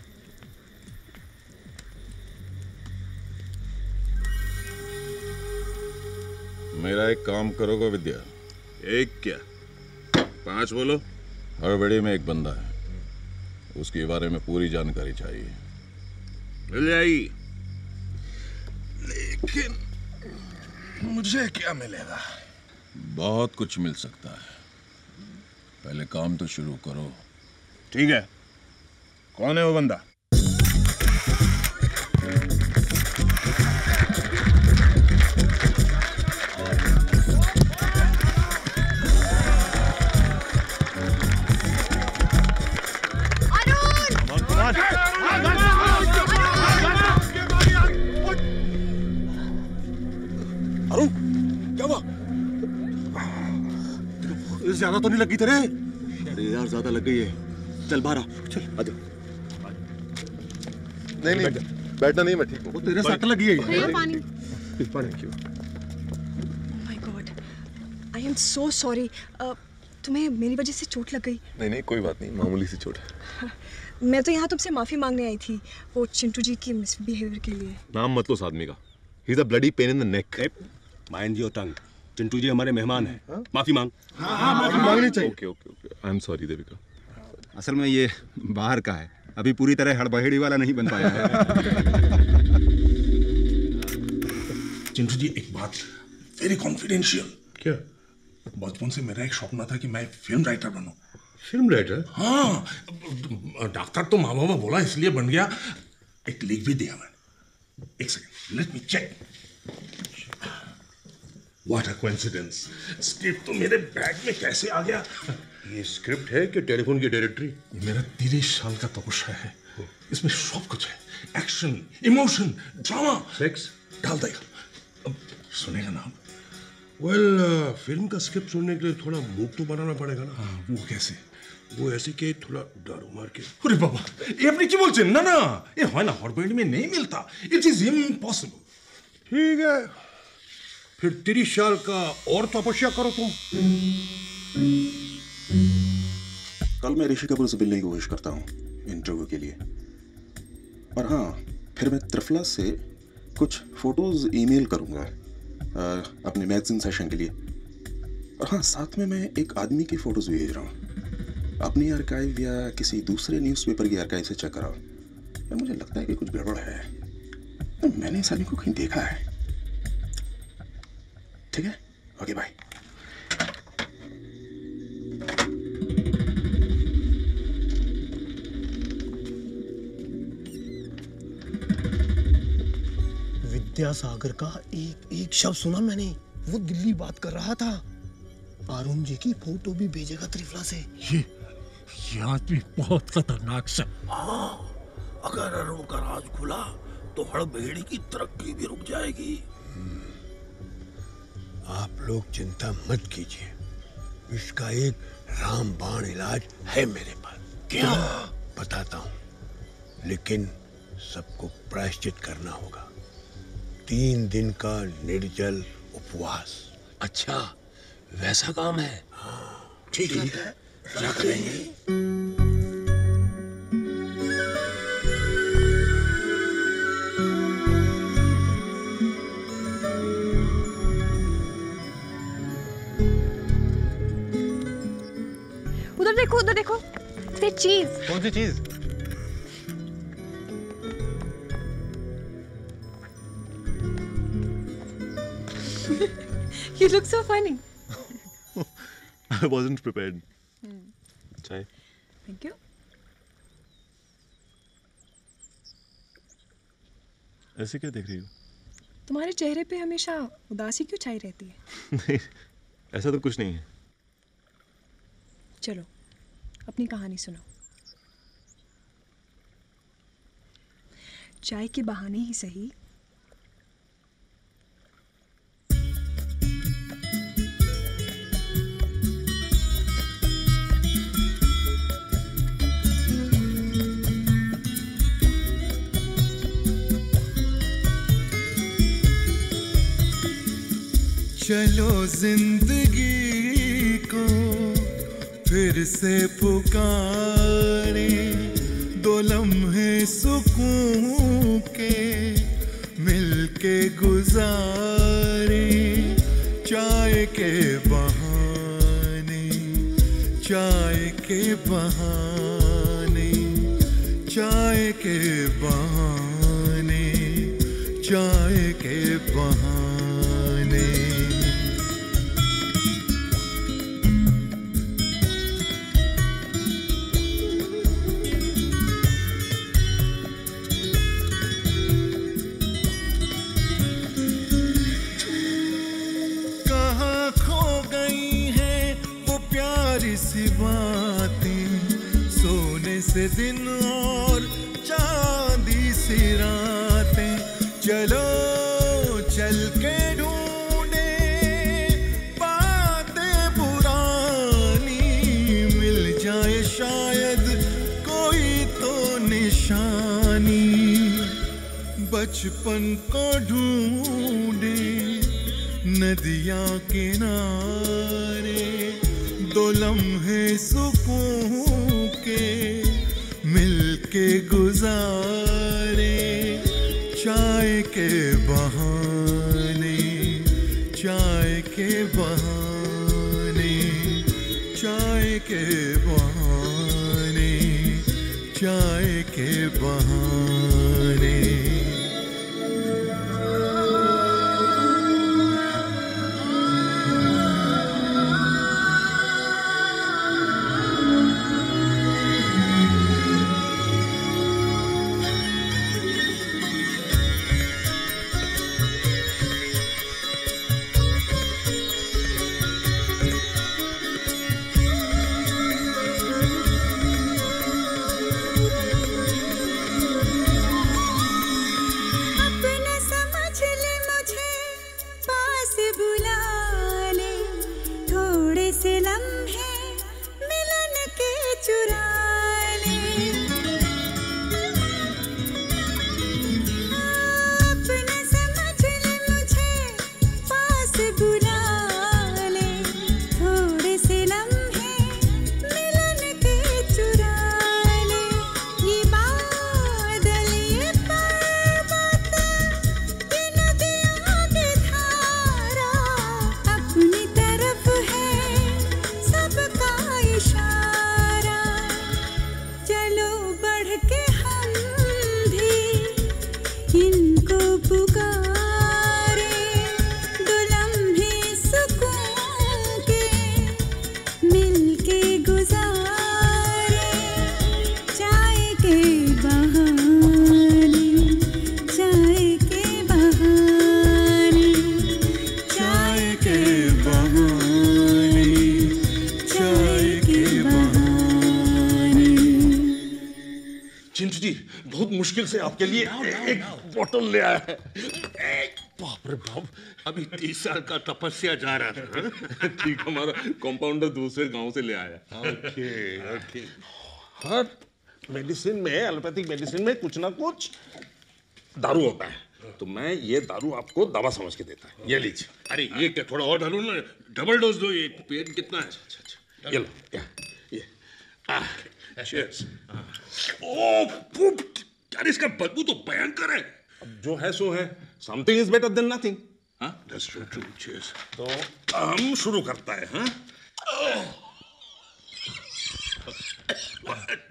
मेरा एक काम करोगे विद्या? एक क्या, 5 बोलो। हड़बड़ी में एक बंदा है, उसके बारे में पूरी जानकारी चाहिए। मिल जाएगी, लेकिन मुझे क्या मिलेगा? बहुत कुछ मिल सकता है, पहले काम तो शुरू करो। ठीक है, कौन है वो बंदा? अरुण, क्या हुआ? ज्यादा तो नहीं लगी तेरे? अरे यार ज्यादा लग गई है। चल बाहर आ, चल आजा। नहीं बैठना नहीं, मैं ठीक हूँ। तेरे सट लगी है। भैया पानी। पानी क्यों? My God, I am so sorry. तुम्हें मेरी वजह से चोट लग गई? नहीं कोई बात नहीं, मामूली सी चोट है। मैं तो यहाँ तुमसे माफी मांगने आई थी, वो चिंटू जी की मिसबिहेवियर के लिए। नाम मत लो उस आदमी का। He is a bloody pain in the neck. Mind your tongue. Chintu ji हमारे मेहमान हैं। माफी मांग। माफी मांगनी चाहिए। Okay I am sorry Devika. असल में ये बाहर का है, अभी पूरी तरह हड़बड़ी वाला नहीं बन पाया है। चिंटू जी एक बात वेरी कॉन्फिडेंशियल। क्या? बचपन से मेरा एक सपना था कि मैं फिल्म राइटर बनूं। Film writer? हाँ, डॉक्टर तो माँ बाबा बोला इसलिए बन गया। एक लिख भी दिया मैंने। एक second, let me check. What a coincidence, script तो मेरे बैग में कैसे आ गया? ये स्क्रिप्ट है कि टेलीफोन की डायरेक्टरी? मेरा 30 साल का तपस्या है, इसमें सब कुछ है। एक्शन, इमोशन, ड्रामा, सेक्स डाल देगा। सुनेगा ना? वेल, फिल्म का स्क्रिप्ट सुनने के लिए थोड़ा मूड तो बनाना पड़ेगा ना। वो कैसे? वो ऐसे कि थोड़ा दारू मार के। अरे बाबा, ये अपनी কি বলছেন? না না, ये হয় ना, हॉटबॉइड में नहीं मिलता। It is impossible. ठीक है, फिर 30 साल का और तपस्या करो तुम। कल मैं ऋषि कपूर से मिलने की कोशिश करता हूँ इंटरव्यू के लिए। और हाँ, फिर मैं त्रिफला से कुछ फोटोज ईमेल करूँगा अपने मैगजीन सेशन के लिए। और हाँ, साथ में मैं एक आदमी की फोटोज भेज रहा हूँ। अपनी आर्काइव या किसी दूसरे न्यूज़पेपर की आर्काइव से चेक कराओ। यार मुझे लगता है कि कुछ गड़बड़ है। तो मैंने इस आदमी को कहीं देखा है। ठीक है, ओके बाय। विद्यासागर का एक शब्द सुना मैंने। वो दिल्ली बात कर रहा था। अरुण जी की फोटो भी भेजेगा त्रिफला से। ये आदमी बहुत खतरनाक सा। हाँ, अगर अरुण का राज खुला तो हड़बड़ी की तरक्की भी रुक जाएगी। आप लोग चिंता मत कीजिए, इसका एक रामबाण इलाज है मेरे पास। क्या? बताता हूँ, लेकिन सबको प्रायश्चित करना होगा। 3 दिन का निर्जल उपवास। अच्छा, वैसा काम है? हाँ, ठीक है, रख लेंगे। उधर देखो, ये चीज। कौन सी चीज? You look so funny. I wasn't prepared. चाय। Thank you. ऐसे क्या देख रही हो? तुम्हारे चेहरे पे हमेशा उदासी क्यों छाई रहती है? नहीं, ऐसा तो कुछ नहीं है। चलो, अपनी कहानी सुनो। चाय के बहाने ही सही। चलो जिंदगी को फिर से पुकारे, दो लम्हे सुकून के मिलके गुजारे, चाय के बहाने, चाय के बहाने, चाय के बहाने, चाय के बहाने। कहाँ खो गई हैं वो प्यारी सी बातें, सोने से दिन और चांदी सी रातें। चलो चल के ढूंढे बातें पुरानी, मिल जाए शायद कोई तो निशानी। बचपन को ढूंढे नदियाँ किनारे, दो लम्हे सुकून के मिलके गुजारे, चाय के बहाने, चाय के बहाने, चाय के बहाने, चाय के बहाने। चिंटू जी बहुत मुश्किल से आपके लिए एक बोतल ले आया है। बाप रे बाप, अभी 30 साल का तपस्या जा रहा था। ठीक, हमारा कंपाउंडर दूसरे गांव से ले आया। Okay okay. हर मेडिसिन में, एलोपैथिक मेडिसिन में कुछ ना कुछ दारू होता है, तो मैं ये दारू आपको दवा समझ के देता है। ये लीजिए। अरे ये क्या, थोड़ा और डालो ना, डबल डोज दो। ये पेन कितना है? अच्छा ये लो, ये चीयर्स। ओह पुप, यार इसका बदबू तो भयंकर है। अब जो है सो है, something is better than nothing. हाँ, दैट्स ट्रू, ट्रू। चीयर्स। तो हम शुरू करता है। हाँ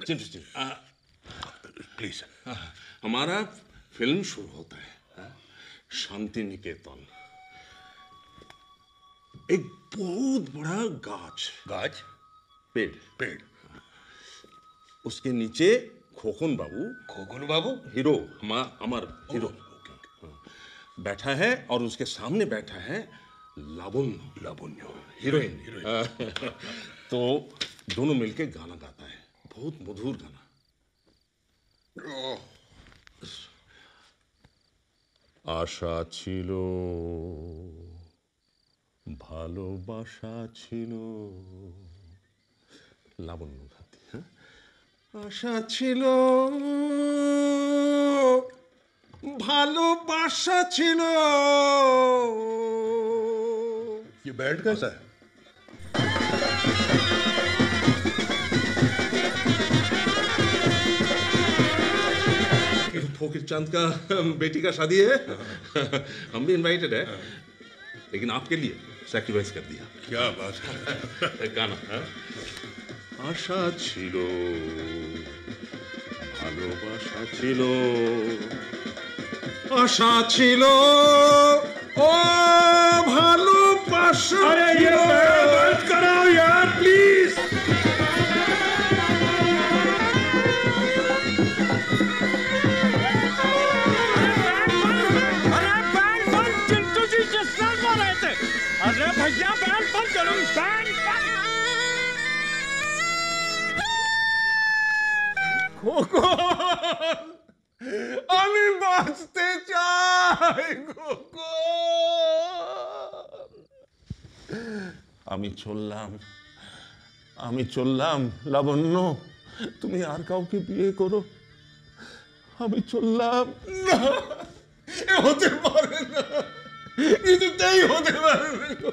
चिंटू जी प्लीज। हमारा फिल्म शुरू होता है शांति निकेतन। एक बहुत बड़ा गाछ, पेड़, उसके नीचे खोखन बाबू हीरो, हमारा हीरो बैठा है, और उसके सामने बैठा है लावण्य हीरोइन। तो दोनों मिलके गाना गाता है, बहुत मधुर गाना। आशा छिलो, ভালোবাসা ছিল, লাবণ্য গাতি। আশা ছিল, ভালোবাসা ছিল। ये बैठ कैसा है? फकीर चंद का बेटी का शादी है। हम भी इनवाइटेड है, लेकिन आपके लिए सैक्रिफाइस कर दिया। क्या बात है। गाना आशा छिलो ভালোবাসা ছিল আশা ছিল ও ভালোবাসা। अरे ये बैंड बंद कराओ यार प्लीज। अरे बैंड बंद, चिंटू जी जिस साल बोल रहे थे। अरे भैया बैंड बंद करो, बैंड बंद। আমি বাঁচতে চাই আমি চললাম লাবণ্য, তুমি আর কাউকে বিয়ে করো। আমি চললাম না, এ হতে পারে না, কিছুতেই হতে পারে না।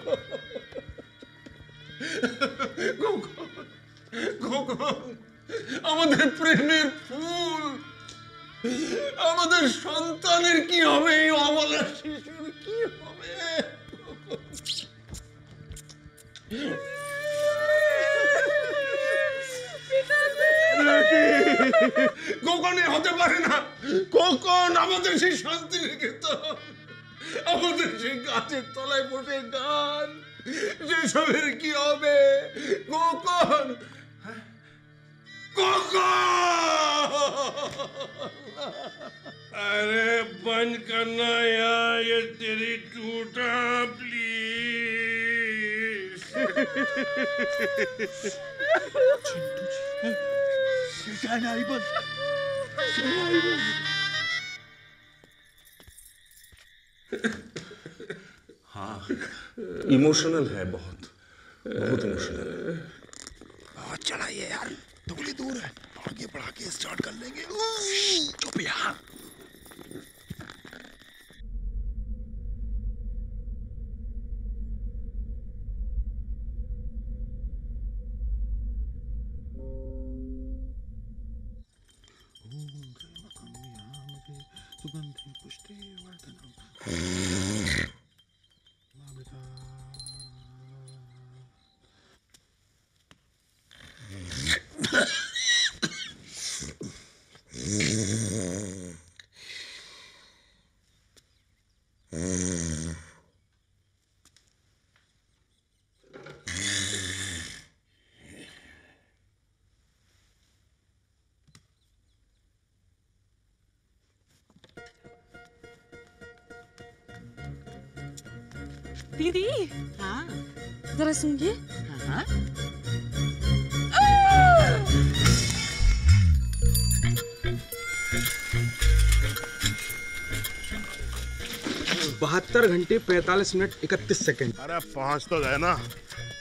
আমাদের প্রেমের ফুল, আমাদের সন্তানের কি হবে, এই অবলা শিশুর কি হবে? কখনই হতে পারে না। কখন আমাদের সেই শান্তি রেখেতো, আমাদের সেই গাছের তলায় বসে গান, সেসবের কি হবে? কখন अरे बंद करना यार ये तेरी टूटा प्लीज। हाँ इमोशनल है, बहुत बहुत इमोशनल है। बहुत चढ़ाइए यार, थोड़ी दूर है, आगे बढ़ा के स्टार्ट कर लेंगे। चुप यार। दीदी, हाँ जरा सुनिए। हाँ बहत्तर घंटे 45 मिनट 31 सेकंड। अरे पहुंच तो गए ना।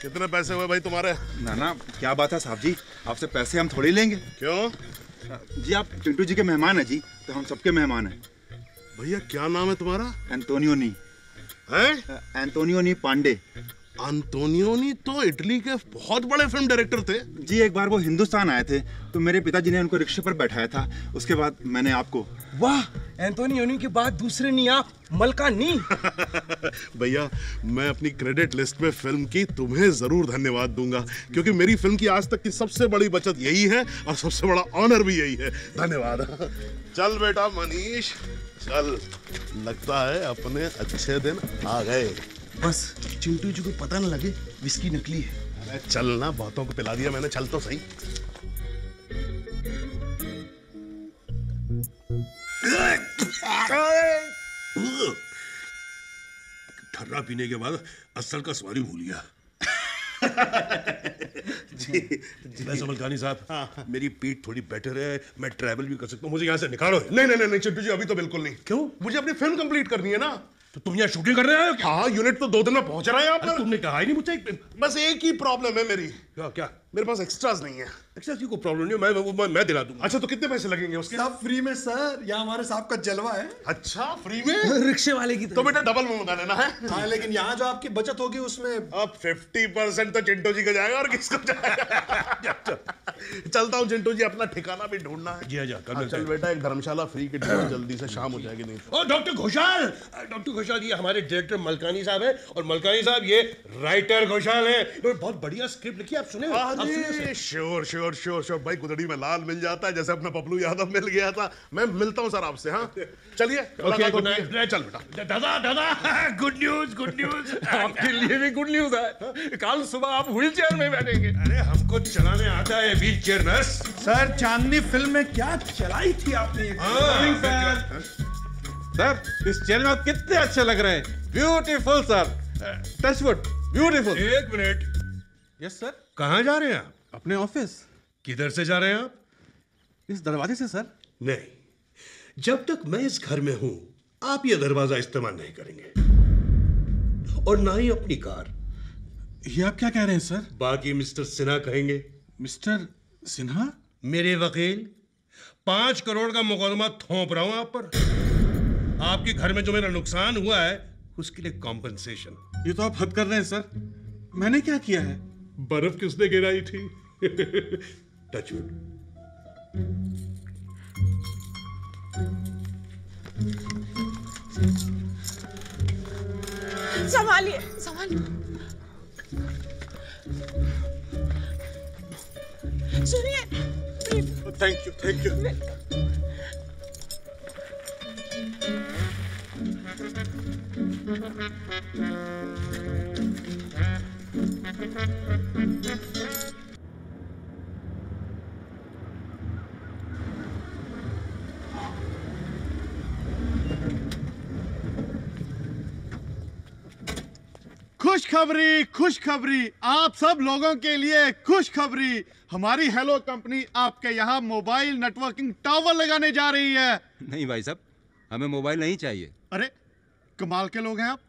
कितने पैसे हुए भाई तुम्हारे? ना ना क्या बात है साहब जी, आपसे पैसे हम थोड़ी लेंगे। क्यों जी? आप चिंटू जी के मेहमान हैं जी, तो हम सबके मेहमान हैं। भैया क्या नाम है तुम्हारा? एंटोनियोनी। हैं? एंटोनियोनी पांडे। एंटोनियोनी तो इटली के बहुत बड़े फिल्म डायरेक्टर थे जी। एक बार वो हिंदुस्तान आए थे तो मेरे पिताजी ने उनको रिक्शे पर बैठाया था, उसके बाद मैंने आपको। वाह, एंटोनियोनी के बाद दूसरे नी आप, मलका नी। भैया मैं अपनी क्रेडिट लिस्ट में फिल्म की तुम्हें जरूर धन्यवाद दूंगा, क्योंकि मेरी फिल्म की आज तक की सबसे बड़ी बचत यही है और सबसे बड़ा ऑनर भी यही है। धन्यवाद। चल बेटा मनीष चल, लगता है अपने अच्छे दिन आ गए। बस चिंटू जी को पता न लगे विस्की नकली है। अरे चल ना, बहुतों को पिला दिया मैंने, चल तो सही। ठर्रा पीने के बाद असल का सवारी भूल गया। वैसे मलकानी साहब, मेरी पीठ थोड़ी बेटर है, मैं ट्रैवल भी कर सकता हूँ, मुझे यहाँ से निकालो। नहीं नहीं नहीं चिंटू जी, अभी तो बिल्कुल नहीं। क्यों? मुझे अपनी फिल्म कंप्लीट करनी है ना। तो तुम यहाँ शूटिंग कर रहे हो? हाँ, यूनिट तो 2 दिन में पहुंच रहा है यहाँ पर। तुमने कहा ही नहीं मुझसे। बस एक ही प्रॉब्लम है मेरी। क्या? मेरे पास एक्स्ट्रास नहीं है। एक्स्ट्रा की कोई प्रॉब्लम नहीं है, मैं दिला दूंगा। अच्छा तो कितने पैसे लगेंगे उसके? सब फ्री में सर, यहाँ हमारे साहब का जलवा है। अच्छा फ्री में? रिक्शे वाले की तो बेटा डबल में मंगा लेना है। हाँ लेकिन यहाँ जो आपकी बचत होगी उसमें अब 50% तो चिंटू जी का जाएगा और किसको जाएगा। चलता हूँ चिंटू जी, अपना ठिकाना भी ढूंढना है। जी हाँ, चल बेटा, एक धर्मशाला फ्री की ढूंढ, जल्दी से शाम हो जाएगी नहीं। और डॉक्टर घोषाल ये हमारे डायरेक्टर मलकानी साहब हैं, और मलकानी साहब ये राइटर घोषाल हैं। तो बहुत बढ़िया स्क्रिप्ट लिखी, आप सुने? श्योर श्योर श्योर श्योर भाई, गुदड़ी में लाल मिल जाता है जैसे अपना पपलू यादव मिल गया था। मैं मिलता हूँ सर आपसे। हाँ चलिए, गुड नाइट। चल बेटा। दादा गुड न्यूज आपके लिए भी गुड न्यूज है। कल सुबह आप व्हील चेयर में बैठेंगे। अरे हमको चलाने आता है व्हील चेयर नर्स। सर चांदनी फिल्म में क्या चलाई थी आपने? सर इस चेयर में आप कितने अच्छे लग रहे हैं। Beautiful sir, touchwood beautiful. एक मिनट। Yes sir. कहाँ जा रहे हैं आप? अपने ऑफिस। किधर से जा रहे हैं आप? इस दरवाजे से सर। नहीं, जब तक मैं इस घर में हूं आप ये दरवाजा इस्तेमाल नहीं करेंगे, और ना ही अपनी कार। ये आप क्या कह रहे हैं सर? बाकी मिस्टर सिन्हा कहेंगे। मिस्टर सिन्हा? मेरे वकील 5 करोड़ का मुकदमा थोप रहा हूं आप पर। आपके घर में जो मेरा नुकसान हुआ है उसके लिए कॉम्पनसेशन। ये तो आप हद कर रहे हैं सर। मैंने क्या किया है? बर्फ किसने गिराई थी? टचवुड। संभालिए। सुनिए। Thank you. खुशखबरी आप सब लोगों के लिए खुशखबरी। हमारी हेलो कंपनी आपके यहाँ मोबाइल नेटवर्किंग टावर लगाने जा रही है। नहीं भाई साहब, हमें मोबाइल नहीं चाहिए। अरे कमाल के लोग हैं आप।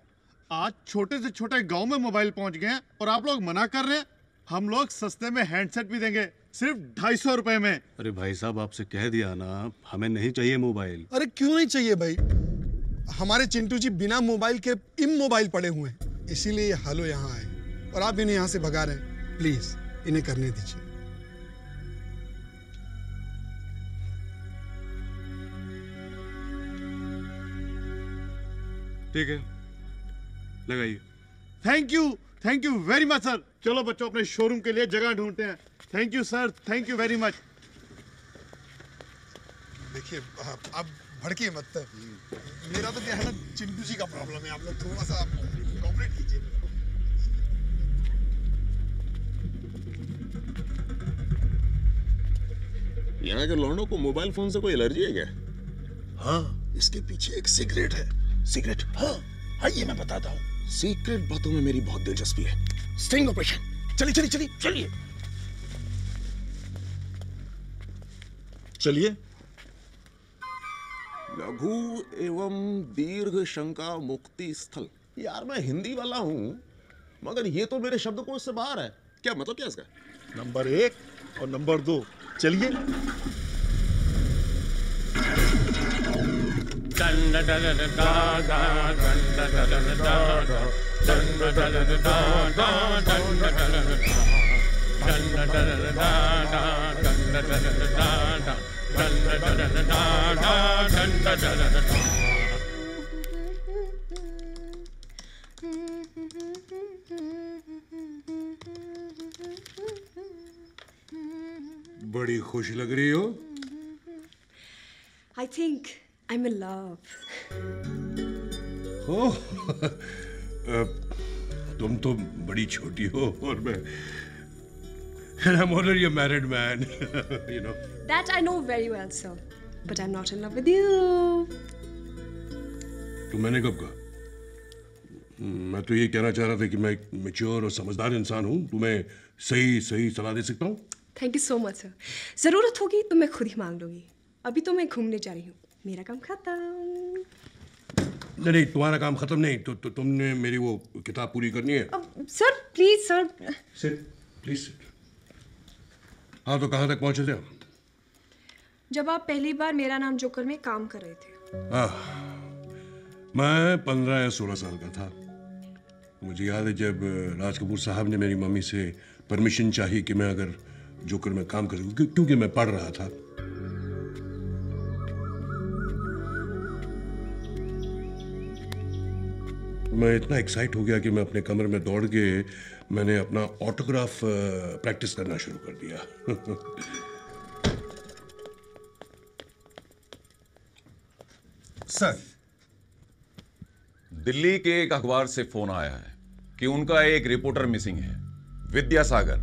आज छोटे से छोटे गांव में मोबाइल पहुंच गए हैं और आप लोग मना कर रहे हैं। हम लोग सस्ते में हैंडसेट भी देंगे, सिर्फ 250 रुपए में। अरे भाई साहब आपसे कह दिया ना, हमें नहीं चाहिए मोबाइल। अरे क्यों नहीं चाहिए भाई? हमारे चिंटू जी बिना मोबाइल के इमोबाइल पड़े हुए हैं, इसीलिए ये हेलो यहाँ आए और आप इन्हें यहाँ से भगा रहे हैं। प्लीज इन्हें करने दीजिए। ठीक है, लगाइए। Thank you very much sir. चलो बच्चों अपने शोरूम के लिए जगह ढूंढते हैं। Thank you sir, thank you very much. देखिए आप भड़किए मत। मेरा तो क्या है ना, चिंटू जी का प्रॉब्लम है। आप लोग थोड़ा सा कोऑपरेट कीजिए। यहाँ के लौंडों को मोबाइल फोन से कोई एलर्जी है क्या? हाँ, इसके पीछे एक सीक्रेट है। सीक्रेट? हाँ, आइए मैं बताता हूँ। सीक्रेट बातों में मेरी बहुत दिलचस्पी है। Sting operation. चलिए। चलिए। लघु एवं दीर्घ शंका मुक्ति स्थल। यार मैं हिंदी वाला हूँ, मगर ये तो मेरे शब्दकोश से बाहर है। क्या मतलब क्या इसका? नंबर 1 और नंबर 2। चलिए। बड़ी खुश लग रही हो। I think I'm in love. ओह, तुम तो बड़ी छोटी हो और मैं and I'm already a married man, you know. That I know very well, sir. But I'm not in love with you. तो मैंने कब कहा? मैं तो ये कहना चाह रहा था कि मैं एक मैच्योर और समझदार इंसान हूँ, तुम्हें सही सलाह दे सकता हूँ। Thank you so much, sir. जरूरत होगी तो मैं खुद ही मांग लूंगी। अभी तो मैं घूमने जा रही हूँ। मेरा काम खत्म। नहीं, तुम्हारा काम खत्म नहीं। तो तुमने मेरी वो किताब पूरी करनी है। Sir please sir. Sit, please sit. हाँ, तो कहाँ तक पहुंचे थे? जब आप पहली बार मेरा नाम जोकर में काम कर रहे थे। मैं 15 या 16 साल का था। मुझे याद है जब राज कपूर साहब ने मेरी मम्मी से परमिशन चाहिए कि मैं अगर जोकर में काम कर सकूं, क्योंकि मैं पढ़ रहा था। मैं इतना एक्साइट हो गया कि मैं अपने कमरे में दौड़ के मैंने अपना ऑटोग्राफ प्रैक्टिस करना शुरू कर दिया। सर, दिल्ली के एक अखबार से फोन आया है कि उनका एक रिपोर्टर मिसिंग है, विद्यासागर।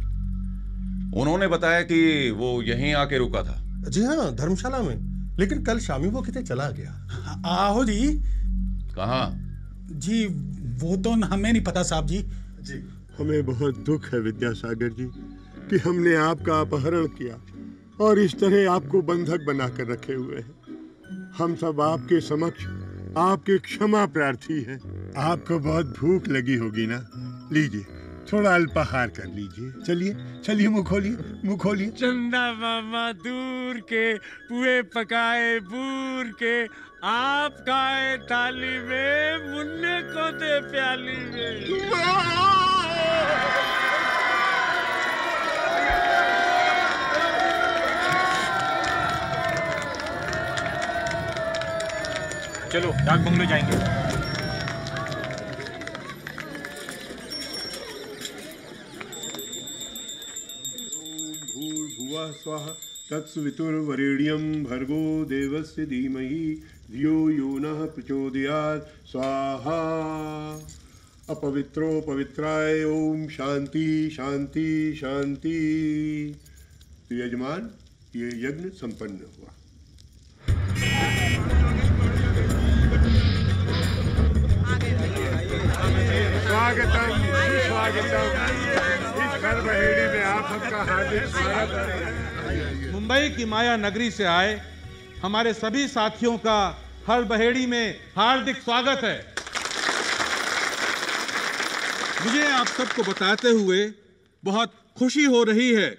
उन्होंने बताया कि वो यहीं आके रुका था। जी हाँ, धर्मशाला में, लेकिन कल शामी वो कितने चला गया। आहो जी। कहाँ? जी वो तो हमें नहीं पता साहब जी। जी हमें बहुत दुख है विद्यासागर जी कि हमने आपका अपहरण किया और इस तरह आपको बंधक बनाकर रखे हुए हैं। हम सब आपके समक्ष आपके क्षमा प्रार्थी हैं। आपको बहुत भूख लगी होगी ना, लीजिए थोड़ा अल्पाहार कर लीजिए। चलिए चलिए, मुंह खोलिए, मुंह खोलिए। चंदा मामा दूर के पुए पकाए बूर के, आप खाए थाली में, मुन्ने को दे प्याली में। चलो डाक बंगलो जाएंगे। भूर्भुवः स्वः तत्सवितुर्वरेण्यं भर्गो देवस्य धीमहि धियो यो नः प्रचोदयात् स्वाहा। अपवित्रो पवित्राय ओम शांति शांति शांति। तो यजमान, ये यज्ञ संपन्न हुआ। स्वागतम सुस्वागतम। इस घर बहेड़ी में आप सबका हार्दिक स्वागत है। मुंबई की माया नगरी से आए हमारे सभी साथियों का हर बहेड़ी में हार्दिक स्वागत है। मुझे आप सबको बताते हुए बहुत खुशी हो रही है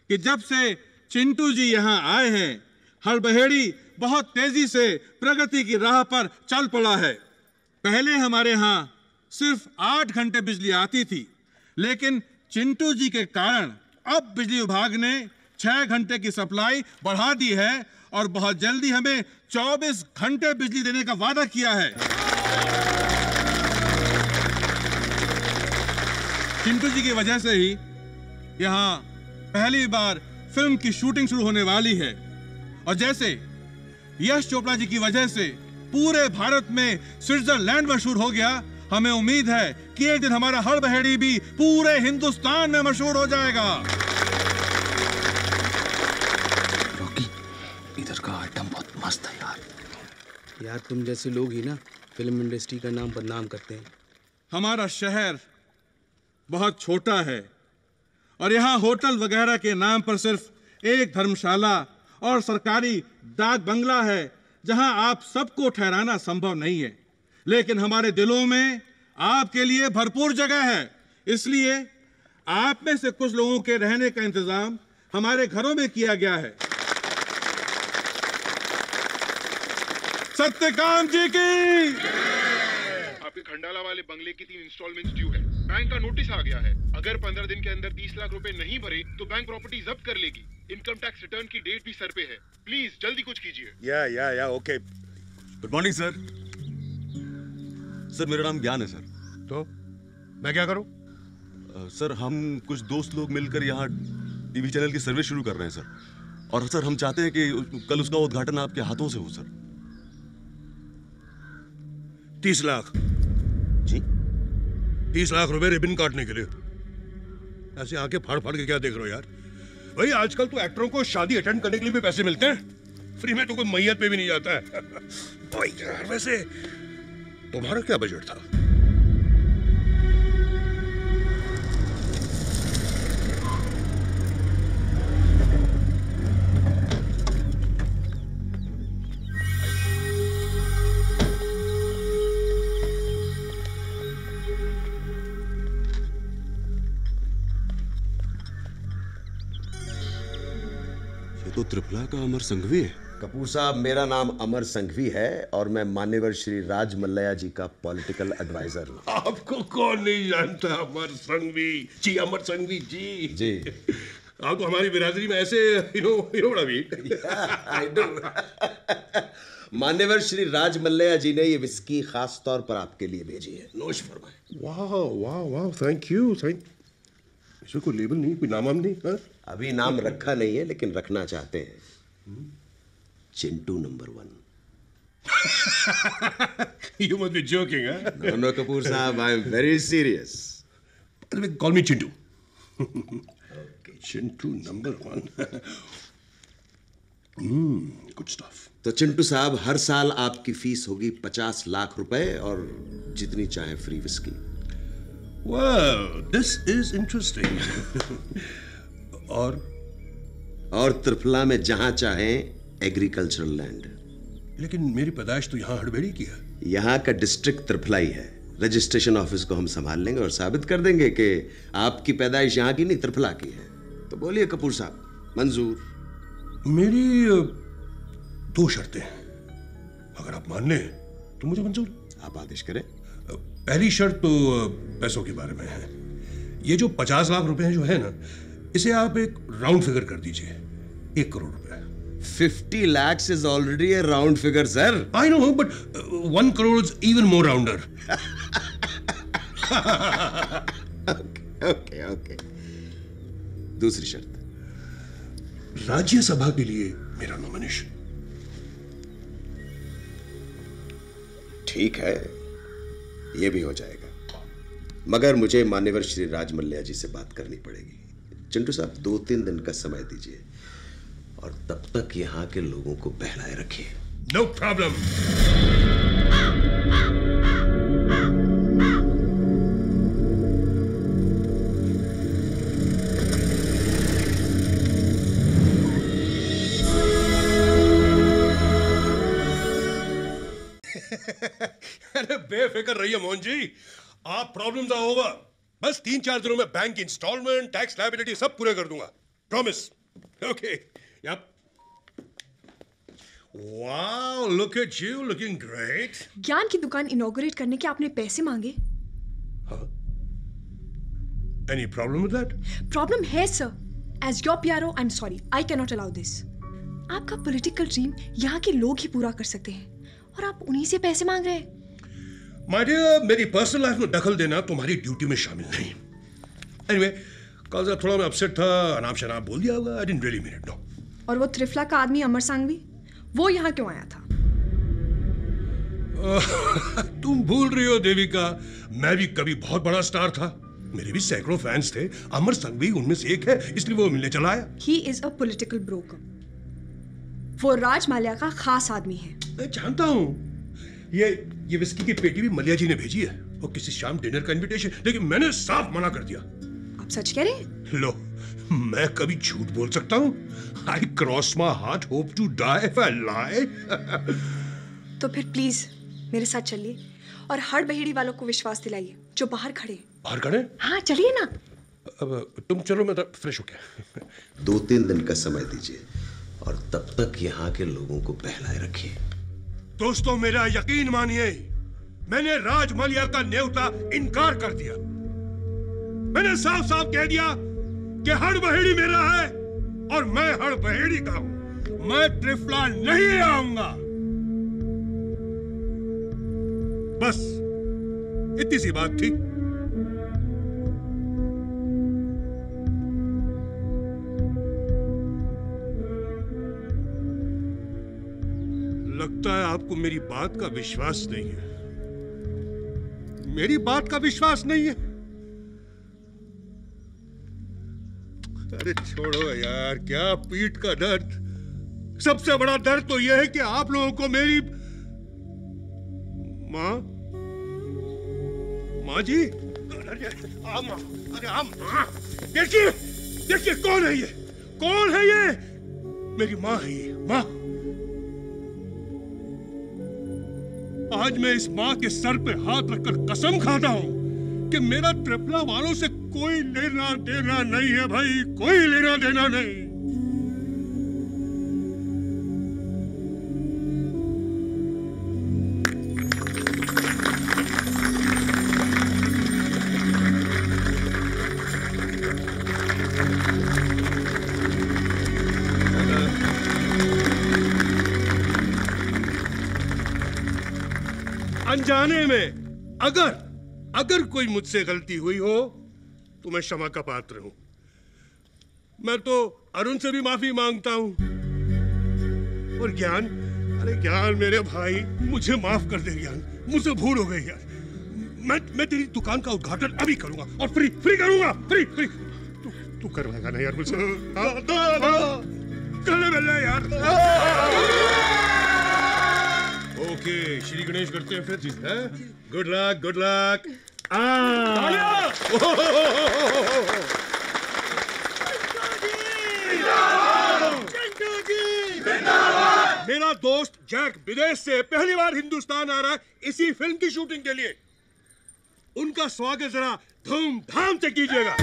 कि जब से चिंटू जी यहाँ आए हैं, हर बहेड़ी बहुत तेजी से प्रगति की राह पर चल पड़ा है। पहले हमारे यहाँ सिर्फ 8 घंटे बिजली आती थी, लेकिन चिंटू जी के कारण अब बिजली विभाग ने 6 घंटे की सप्लाई बढ़ा दी है और बहुत जल्दी हमें 24 घंटे बिजली देने का वादा किया है। चिंटू जी की वजह से ही यहाँ पहली बार फिल्म की शूटिंग शुरू होने वाली है, और जैसे यश चोपड़ा जी की वजह से पूरे भारत में स्विट्जरलैंड मशहूर हो गया, हमें उम्मीद है कि एक दिन हमारा हर बहेड़ी भी पूरे हिंदुस्तान में मशहूर हो जाएगा। रॉकी, इधर का आइटम बहुत मस्त है यार। यार तुम जैसे लोग ही ना फिल्म इंडस्ट्री का नाम बदनाम करते हैं। हमारा शहर बहुत छोटा है और यहाँ होटल वगैरह के नाम पर सिर्फ एक धर्मशाला और सरकारी डाक बंगला है जहाँ आप सबको ठहराना संभव नहीं है, लेकिन हमारे दिलों में आपके लिए भरपूर जगह है। इसलिए आप में से कुछ लोगों के रहने का इंतजाम हमारे घरों में किया गया है। सत्यकाम जी की। आपके खंडाला वाले बंगले की 3 इंस्टॉलमेंट्स ड्यू है। बैंक का नोटिस आ गया है। अगर 15 दिन के अंदर 30 लाख रुपए नहीं भरे तो बैंक प्रॉपर्टी जब्त कर लेगी। इनकम टैक्स रिटर्न की डेट भी सर पे है। प्लीज जल्दी कुछ कीजिए। या okay. Good morning sir. Sir मेरा नाम ज्ञान है सर। तो मैं क्या करूं? सर हम कुछ दोस्त लोग मिलकर यहाँ टीवी चैनल की सर्विस शुरू कर रहे हैं सर, और सर हम चाहते हैं कि कल उसका उद्घाटन आपके हाथों से हो सर। 30 लाख जी? 30 लाख रुपए रिबन काटने के लिए? ऐसे आंखें फाड़ फाड़ के क्या देख रहे हो यार? भाई आजकल तो एक्टरों को शादी अटेंड करने के लिए भी पैसे मिलते हैं, फ्री में तो कोई मैयत पे भी नहीं जाता है। भाई यार वैसे तुम्हारा क्या बजट था? त्रिफला का अमर संघवी है? कपूर साहब, मेरा नाम अमर संघवी है और मैं मान्यवर श्री राज मल्लैया जी का पॉलिटिकल एडवाइजर हूँ। आपको कौन नहीं जानता अमर संघवी जी, अमर संघवी जी। जी आप तो हमारी बिरादरी में ऐसे बड़ा भी। मान्यवर श्री राज मल्लैया जी ने ये विस्की खास तौर पर आपके लिए भेजी है। नोश फरमाए। वाह वाह वाह, थैंक यू। इसमें कोई लेबल नहीं, कोई नाम नहीं? हाँ? अभी नाम रखा नहीं है लेकिन रखना चाहते हैं। Chintu number 1। You must be joking, huh? No, Kapoor साहब, I am very serious. Call me Chintu. Chintu number 1। Good stuff. तो चिंटू साहब, हर साल आपकी फीस होगी 50 लाख रुपए और जितनी चाहे free whisky. Well, this is interesting. और त्रिफला में जहां चाहें एग्रीकल्चरल लैंड। लेकिन मेरी पैदाइश तो यहाँ हड़बेड़ी की है। यहाँ का डिस्ट्रिक्ट त्रिफला ही है। रजिस्ट्रेशन ऑफिस को हम संभाल लेंगे और साबित कर देंगे कि आपकी पैदाइश यहाँ की नहीं त्रिफला की है। तो बोलिए कपूर साहब, मंजूर? मेरी 2 शर्तें हैं। अगर आप मान लें तो मुझे मंजूर। आप आदेश करें। पहली शर्त तो पैसों के बारे में है। ये जो 50 लाख रुपए जो है ना, इसे आप एक राउंड फिगर कर दीजिए, 1 करोड़ रुपए। 50 lakhs is already a round figure, sir. I know, but 1 crore is even more rounder. Okay. दूसरी शर्त, राज्यसभा के लिए मेरा नॉमिनेशन। ठीक है, ये भी हो जाएगा, मगर मुझे मान्यवर श्री राज मल्लैया जी से बात करनी पड़ेगी। चिंटू साहब, 2-3 दिन का समय दीजिए और तब तक यहाँ के लोगों को बहलाए रखिए। No problem. अरे बेफिक्र रहिए मोहन जी, आप प्रॉब्लम ना होगा। बस 3-4 दिनों में बैंक की इंस्टॉलमेंट, टैक्स लायबिलिटी सब पूरे कर दूंगा। Promise. Okay. Yup. Wow, look at you, looking great. ज्ञान की दुकान इनॉग्रेट करने के आपने पैसे मांगे? Any problem with that? Problem है sir. As your PRO, I am sorry, I can not allow this. आपका पॉलिटिकल ड्रीम यहाँ के लोग ही पूरा कर सकते हैं और आप उन्हीं से पैसे मांग रहे हैं। माय डियर, मेरी पर्सनल लाइफ में दखल देना तुम्हारी ड्यूटी में शामिल नहीं। एनीवे, कल से थोड़ा मैं अपसेट था, अनाप शनाप बोल दिया होगा। I didn't really mean it, no. और वो त्रिफला का आदमी अमर संघवी, वो यहाँ क्यों आया था? तुम भूल रही हो देविका, मैं भी कभी बहुत बड़ा स्टार था। मेरे भी सैकड़ों फैंस थे। अमर संघवी उनमें से एक है, इसलिए वो मिलने चला आया। He is a political broker. वो राज माल्या का खास आदमी है। मैं जानता हूँ। ये विस्की की पेटी भी मलिया जी ने भेजी है और किसी शाम डिनर का इनविटेशन, लेकिन मैंने साफ मना कर दिया। आप सच कह रहे हैं? लो, मैं कभी झूठ बोल सकता हूँ? I cross my heart, hope to die if I lie. तो फिर प्लीज मेरे साथ चलिए और हड़ बहेड़ी वालों को विश्वास दिलाइए जो बाहर खड़े हैं। बाहर खड़े? हाँ, चलिए ना। अब तुम चलो, मैं फ्रेश हो गया। 2-3 दिन का समय दीजिए और तब तक यहाँ के लोगों को बहलाए रखिए। दोस्तों, मेरा यकीन मानिए, मैंने राज मलिया का न्योता इनकार कर दिया। मैंने साफ साफ कह दिया कि हड़ बहेड़ी मेरा है और मैं हड़ बहेड़ी का हूं। मैं त्रिफला नहीं आऊंगा। बस इतनी सी बात थी। लगता है आपको मेरी बात का विश्वास नहीं है। मेरी बात का विश्वास नहीं है? अरे छोड़ो यार, क्या पीठ का दर्द। सबसे बड़ा दर्द तो यह है कि आप लोगों को मेरी माँ जी, अरे देखिए कौन है ये? कौन है ये? मेरी माँ है ये, माँ। आज मैं इस माँ के सर पे हाथ रखकर कसम खाता हूं कि मेरा त्रिफला वालों से कोई लेना देना नहीं है भाई, कोई लेना देना नहीं। अनजाने में अगर कोई मुझसे गलती हुई हो तो मैं क्षमा का पात्र हूं। मैं तो अरुण से भी माफी मांगता हूं। और ज्ञान, अरे ज्ञान मेरे भाई, मुझे माफ कर दे ज्ञान, मुझसे भूल हो गई यार। मैं तेरी दुकान का उद्घाटन अभी करूंगा और फ्री करूंगा, फ्री। तू करवाएगा ना यार मुझसे? कर ले यार। ओके, श्री गणेश करते हैं फिर। Good luck. मेरा दोस्त जैक विदेश से पहली बार हिंदुस्तान आ रहा है इसी फिल्म की शूटिंग के लिए। उनका स्वागत जरा धूमधाम से कीजिएगा।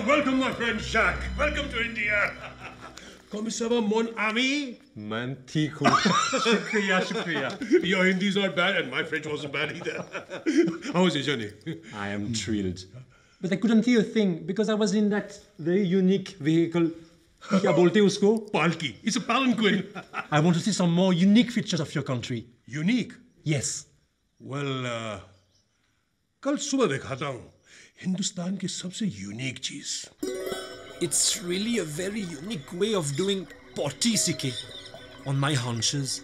Welcome, my friend Jacques. Welcome to India. Comment ça va, mon ami? मैं ठीक हूँ। शुक्रिया। Your Hindi is not bad, and my French wasn't bad either. How was your journey? I am thrilled, but I couldn't hear a thing because I was in that very unique vehicle. क्या बोलते हैं उसको? Palki. It's a palanquin. I want to see some more unique features of your country. Unique? Yes. Well, कल सुबह दिखाता हूँ हिंदुस्तान की सबसे यूनिक चीज। It's really a very unique way of doing potty CK. On my hunches,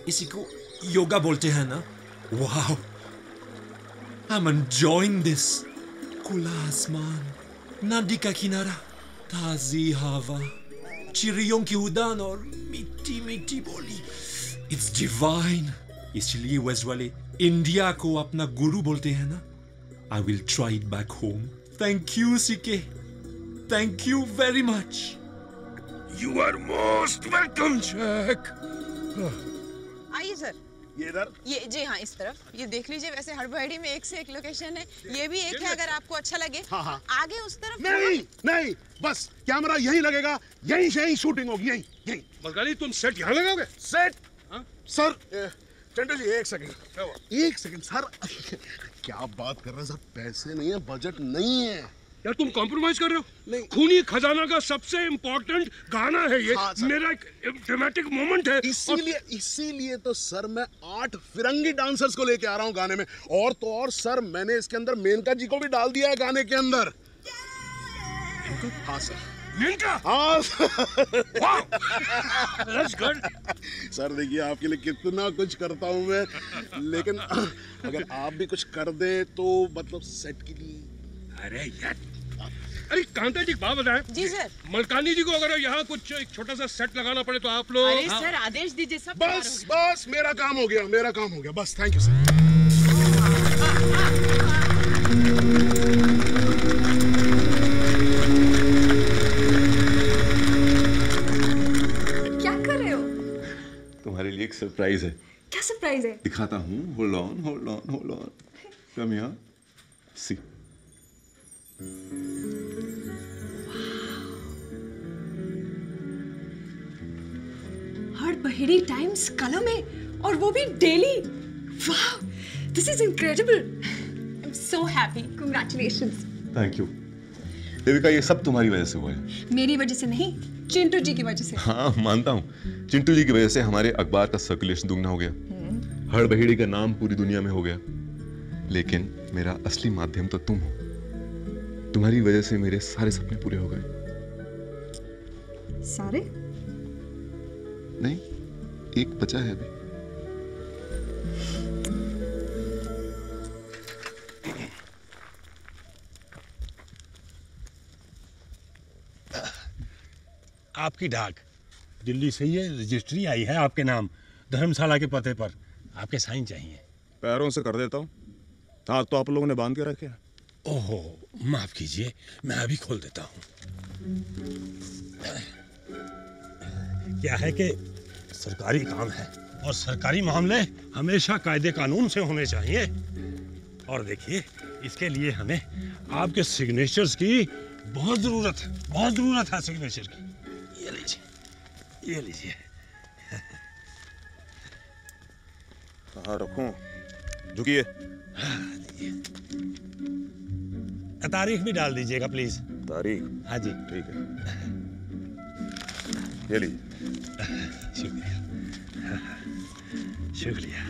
इसी को योगा बोलते हैं ना? Wow, I'm enjoying this. खुला आसमान, नदी का किनारा, ताजी हवा, चिड़ियों की उड़ान और मीठी मीठी बोली। It's divine. इसलिए वेस्ट वाले इंडिया को अपना गुरु बोलते हैं ना? I will try it back home. Thank you, CK. Thank you very much. You are most welcome, Jack. आइए सर। ये इधर? ये जी हाँ, इस तरफ। ये देख लीजिए, वैसे हड़बड़ी में एक से एक लोकेशन है। ये भी एक है, अगर आपको अच्छा लगे। हाँ। आगे उस तरफ। नहीं, बस कैमरा यहीं लगेगा, यहीं शूटिंग होगी, यहीं। मलकानी, तुम सेट यहाँ लगाओगे? सेट? सर, चंटू जी एक सेकंड सर। क्या बात कर रहे हैं सर? पैसे नहीं है, बजट नहीं है यार। तुम कॉम्प्रोमाइज कर रहे हो? नहीं। खूनी खजाना का सबसे इम्पोर्टेंट गाना है ये। मेरा एक ड्रामेटिक मोमेंट है। इसीलिए तो सर मैं 8 फिरंगी डांसर्स को लेके आ रहा हूँ गाने में। और तो और सर, मैंने इसके अंदर मेनका जी को भी डाल दिया है गाने के अंदर। हाँ सर। मेनका? हाँ That's good. सर देखिए, आपके लिए कितना कुछ करता हूँ मैं, लेकिन अगर आप भी कुछ कर दें तो मतलब सेट के लिए। अरे यार, अरे कांता जी, बात बताएं। जी सर। मलकानी जी को अगर यहाँ कुछ एक छोटा सा सेट लगाना पड़े तो आप लोग। अरे सर, आदेश दीजिए। सब बस मेरा काम हो गया, बस। Thank you sir. तुम्हारे लिए एक सरप्राइज है। क्या सरप्राइज है? दिखाता हूँ। Hold on. Come here. See. Hadbadi Times colour में, और वो भी डेली। वाह, this is incredible. I am so happy. Congratulations. Thank you Devika, ये सब तुम्हारी वजह से हुआ है। मेरी वजह से नहीं, चिंटू जी की वजह से। हाँ, मानता हूँ। चिंटू जी की वजह से हमारे अखबार का सर्कुलेशन दुगना हो गया। हड़बड़ी का नाम पूरी दुनिया में हो गया। लेकिन मेरा असली माध्यम तो तुम हो। तुम्हारी वजह से मेरे सारे सपने पूरे हो गए। सारे? नहीं, एक बचा है अभी। आपकी डाक दिल्ली से ये रजिस्ट्री आई है आपके नाम, धर्मशाला के पते पर। आपके साइन चाहिए। पैरों से कर देता हूँ, हाथ तो आप लोगों ने बांध के रखे हैं। ओहो, माफ कीजिए, मैं अभी खोल देता हूँ। क्या है कि सरकारी काम है और सरकारी मामले हमेशा कायदे कानून से होने चाहिए। और देखिए, इसके लिए हमें आपके सिग्नेचर्स की बहुत जरूरत है सिग्नेचर की। ये लीजिए, ये लीजिए। कहाँ रखूं? झुकिए। तारीख भी डाल दीजिएगा प्लीज। तारीख? हाँ जी। ठीक है, ये लीजिए। शुक्रिया, शुक्रिया।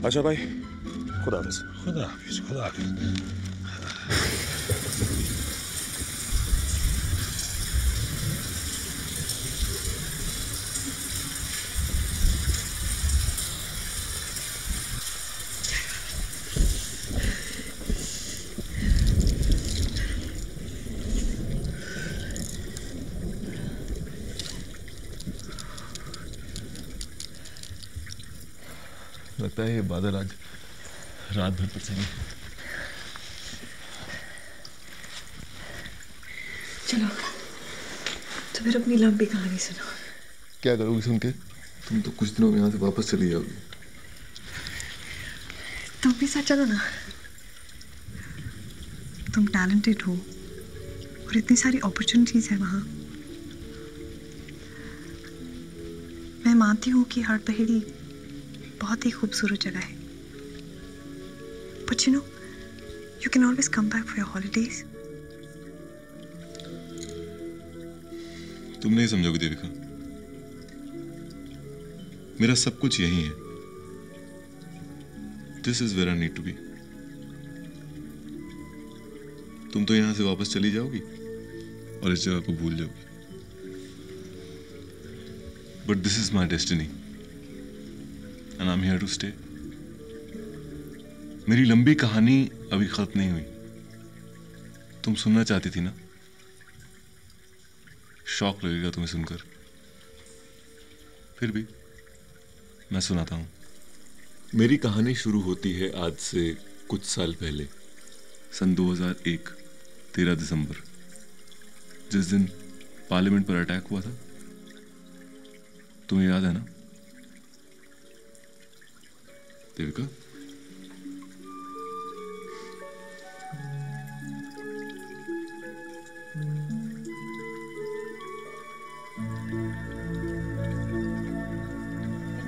अच्छा भाई, खुदा हाफिज। खुदा हाफिज, खुदा हाफिज। लगता है ये बादल आज रात भर बरसेंगे। चलो तो फिर अपनी लंबी कहानी सुनो। क्या करोगी सुन के? तुम तो कुछ दिनों में यहाँ से वापस चली जाओगी। तुम भी साथ चलो ना। तुम टैलेंटेड हो और इतनी सारी अपॉर्चुनिटीज है वहाँ। मैं मानती हूँ कि हर पहेड़ी बहुत ही खूबसूरत जगह है, but you know, you can always come back for your holidays. तुम नहीं समझोगी देविका, मेरा सब कुछ यही है। This is where I need to be. तुम तो यहां से वापस चली जाओगी और इस जगह को भूल जाओगी। But this is my destiny. And I'm here to stay. मेरी लंबी कहानी अभी खत्म नहीं हुई। तुम सुनना चाहती थी ना? शॉक लगेगा तुम्हें सुनकर, फिर भी मैं सुनाता हूं। मेरी कहानी शुरू होती है आज से कुछ साल पहले, सन 2001, 13 दिसंबर, जिस दिन पार्लियामेंट पर अटैक हुआ था। तुम्हें याद है ना देविका?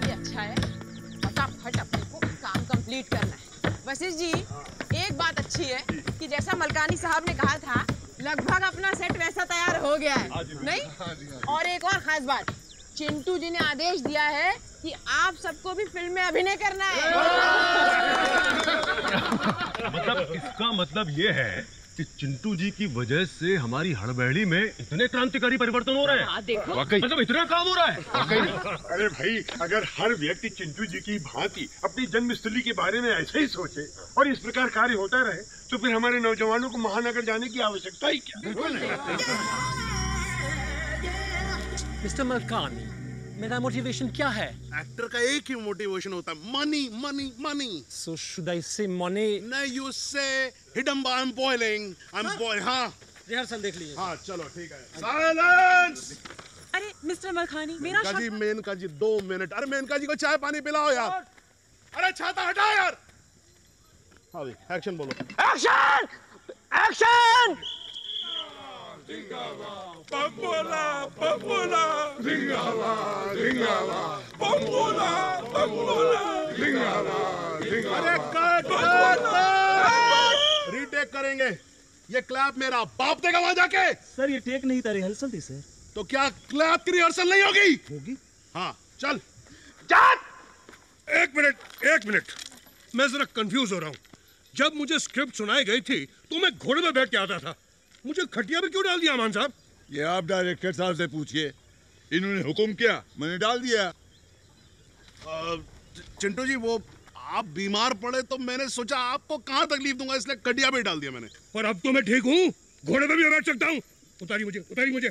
ये अच्छा है, फटाफट अपने को काम कंप्लीट करना है। वशिष्ठ जी, एक बात अच्छी है कि जैसा मलकानी साहब ने कहा था, लगभग अपना सेट वैसा तैयार हो गया है, नहीं? और एक और खास बात, चिंटू जी ने आदेश दिया है कि आप सबको भी फिल्म में अभिनय करना है। मतलब इसका मतलब ये है कि चिंटू जी की वजह से हमारी हड़बड़ी में इतने क्रांतिकारी परिवर्तन हो रहे हैं। देखो, वाकई मतलब इतना काम हो रहा है। अरे भाई, अगर हर व्यक्ति चिंटू जी की भांति अपनी जन्मस्थली के बारे में ऐसे ही सोचे और इस प्रकार कार्य होता रहे, तो फिर हमारे नौजवानों को महानगर जाने की आवश्यकता ही क्या? मिस्टर मलकानी, मेरा मोटिवेशन क्या है? एक्टर का एक ही मोटिवेशन होता है, money money money. So should I say money? नहीं, you say Hidimba, I'm boiling, I'm boiling। हाँ, रिहर्सल देख लीजिए। हाँ चलो ठीक है। साइलेंस। अरे मिस्टर मलकानी, मेरा मेनका जी 2 मिनट। अरे मेनका जी को चाय पानी पिलाओ यार। अरे छाता हटा यार। हाँ जी, एक्शन बोलो। एक्शन! एक्शन! बम्बोला बम्बोला रिंगाला रिंगाला बम्बोला बम्बोला रिंगाला रिंगाला। अरे कट रीटेक करेंगे। ये क्लैप मेरा बाप देगा वहां जाके। सर ये टेक नहीं था, रिहर्सल थी सर। तो क्या क्लैप की रिहर्सल नहीं होगी? होगी। हाँ चल। एक मिनट, मैं जरा कंफ्यूज हो रहा हूँ। जब मुझे स्क्रिप्ट सुनाई गई थी तो मैं घोड़े में बैठ के आता था, मुझे खटिया पे क्यों डाल दिया अमान साहब? ये आप डायरेक्टर साहब से पूछिए, इन्होंने हुक्म किया, मैंने डाल दिया। चिंटू जी, वो आप बीमार पड़े तो मैंने सोचा आपको कहाँ तकलीफ दूंगा, इसलिए खटिया पे डाल दिया मैंने। पर अब तो मैं ठीक हूँ, घोड़े पे भी बैठ सकता हूँ। उतारिए मुझे।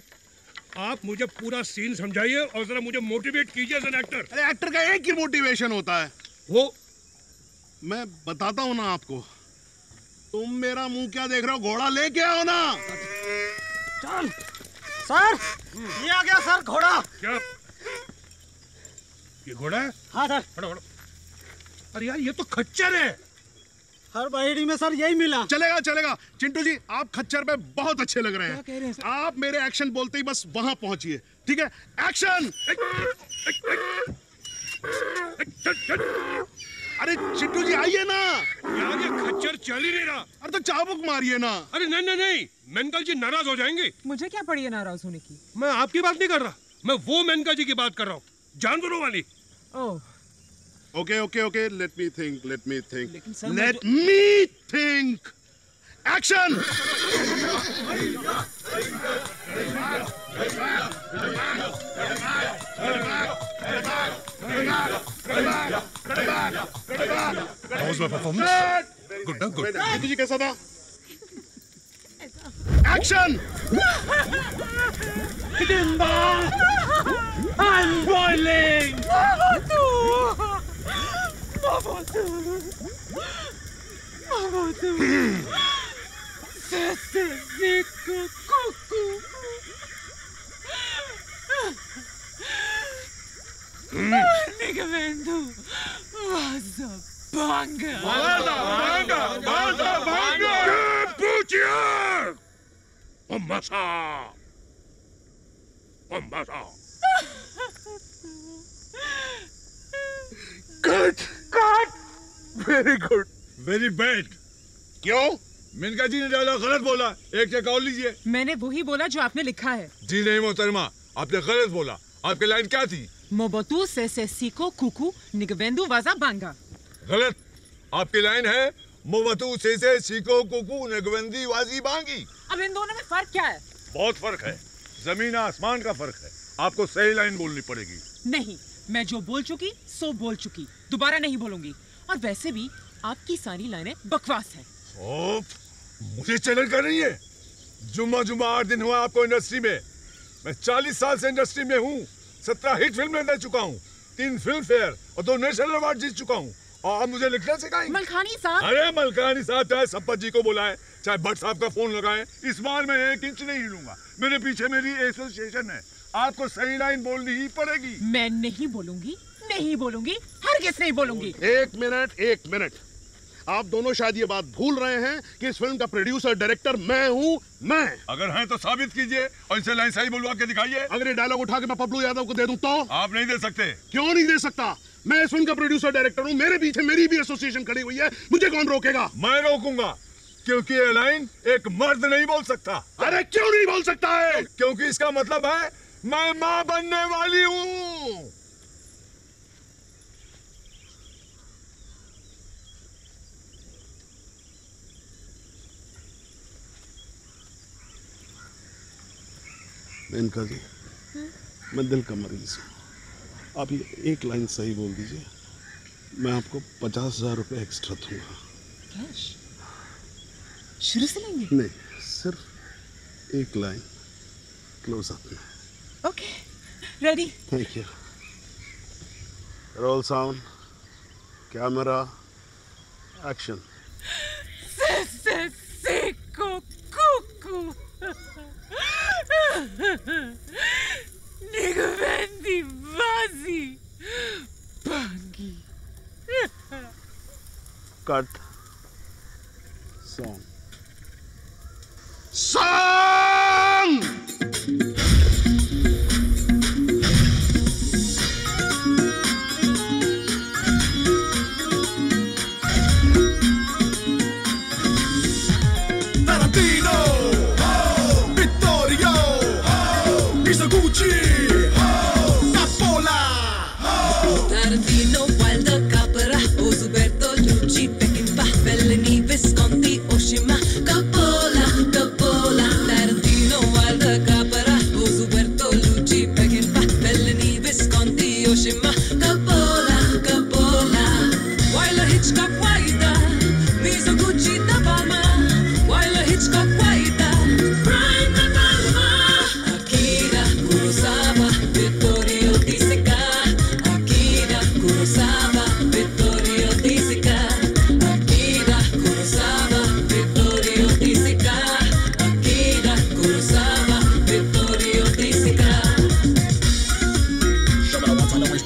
आप मुझे पूरा सीन समझाइए और जरा मुझे मोटिवेट कीजिए एज एन एक्टर। अरे एक्टर का एक ही मोटिवेशन होता है, वो मैं बताता हूँ ना आपको। तुम मेरा मुंह क्या देख रहे हो? घोड़ा लेके आओ ना। चल सर, ये आ गया सर घोड़ा। क्या ये घोड़ा है? हाँ सर। हटो। अरे यार ये तो खच्चर है। हर बहेड़ी में सर यही मिला। चलेगा चलेगा चिंटू जी, आप खच्चर पे बहुत अच्छे लग रहे हैं। क्या कह रहे हैं सर? आप मेरे एक्शन बोलते ही बस वहां पहुंचिए, ठीक है? एक्शन। अरे चिंटू जी आइए ना। यार ये खच्चर चल ही नहीं रहा। अरे तो चाबुक मारिए ना। अरे नहीं नहीं नहीं, मेनका जी नाराज हो जाएंगे। मुझे क्या पड़ी है नाराज होने की? मैं आपकी बात नहीं कर रहा, मैं वो मेनका जी की बात कर रहा हूँ, जानवरों वाली। Oh okay okay okay, let me think. Let me think. Action. How was my performance? Good, good. Chintu ji कैसा था? Action. I'm boiling! Nigamento was a banger! Butcher! Bombasa! Good. Very good. Very bad. क्यों? मेनका जी ने dialogue गलत बोला, एक check और लीजिए। मैंने वही बोला जो आपने लिखा है। जी नहीं मोहतरमा, आपने गलत बोला। आपकी लाइन क्या थी? मोबतू से सीको कुकू निगवेंदु वाजा बांगा। गलत। आपकी लाइन है मोबतू से सीको कुकू नगवंदी वाजी बांगी। अब इन दोनों में फर्क क्या है? बहुत फर्क है, जमीन आसमान का फर्क है। आपको सही लाइन बोलनी पड़ेगी। नहीं, मैं जो बोल चुकी सो बोल चुकी, दोबारा नहीं बोलूंगी। और वैसे भी आपकी सारी लाइनें बकवास हैं। मुझे चैलेंज कर रही है? जुम्मा 8 दिन हुआ आपको इंडस्ट्री में। मैं 40 साल से इंडस्ट्री में हूँ। 17 हिट फिल्में दे चुका हूँ, 3 फिल्म फेयर और 2 नेशनल अवार्ड जीत चुका हूँ। और आप मुझे लिखना सिखाएंगे? मलखानी साहब। अरे मलखानी साहब चाहे संपत जी को बुलाए, चाहे भट्ट साहब का फोन लगाए, इस बार मैं 1 इंच नहीं हिलूंगा। मेरे पीछे मेरी एसोसिएशन है। आपको सही लाइन बोलनी ही पड़ेगी। मैं नहीं बोलूंगी, नहीं बोलूंगी, हरगिज़ नहीं बोलूंगी। एक मिनट। आप दोनों शायद ये बात भूल रहे हैं कि इस फिल्म का प्रोड्यूसर डायरेक्टर मैं हूँ। मैं अगर हैं तो साबित कीजिए और इनसे लाइन सही बोलवा के दिखाइए। अगर ये डायलॉग उठा के मैं पप्लू यादव को दे दूं तो? आप नहीं दे सकते। क्यों नहीं दे सकता? मैं इस फिल्म का प्रोड्यूसर डायरेक्टर हूँ, मेरे पीछे मेरी भी एसोसिएशन खड़ी हुई है, मुझे कौन रोकेगा? मैं रोकूंगा, क्योंकि ये लाइन एक मर्द नहीं बोल सकता। अरे क्यों नहीं बोल सकता है? क्योंकि इसका मतलब है मैं माँ बनने वाली हूँ। मेनका जी, मैं दिल का मरीज हूँ। आप ये एक लाइन सही बोल दीजिए, मैं आपको 50,000 रुपए एक्स्ट्रा दूंगा। कैश? शुरू से लेंगे? नहीं, सिर्फ एक लाइन क्लोज अप में। Okay, ready. Thank you. Role sound, camera, action. Seco cuckoo. Nigavendi vazi bangi. Cut. Song! Tarantino, Vittorio, Mizoguchi, Coppola. Tarantino, Wilder, Capra, Osuberto, Lucci, Peckinpah, Fellini, Visconti, Oshima, Coppola, Coppola. Tarantino, Wilder, Capra, Osuberto, Lucci, Peckinpah, Fellini, Visconti, Oshima, Coppola, Coppola. Wilder, Hitchcock, Wilder, Mizoguchi, De Palma. Wilder, Hitchcock, Wilder, Brian De Palma. Akira Kurosawa, Vittorio De Sica. Akira Kurosawa, Vittorio De Sica. Akira Kurosawa, Vittorio De Sica. Akira Kurosawa, Vittorio De Sica. Shabba-da-wah-ta-da-wah.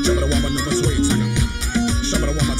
Shabba-da-wah-ba-na-ba-sweet. Shabba-da-wah-ba.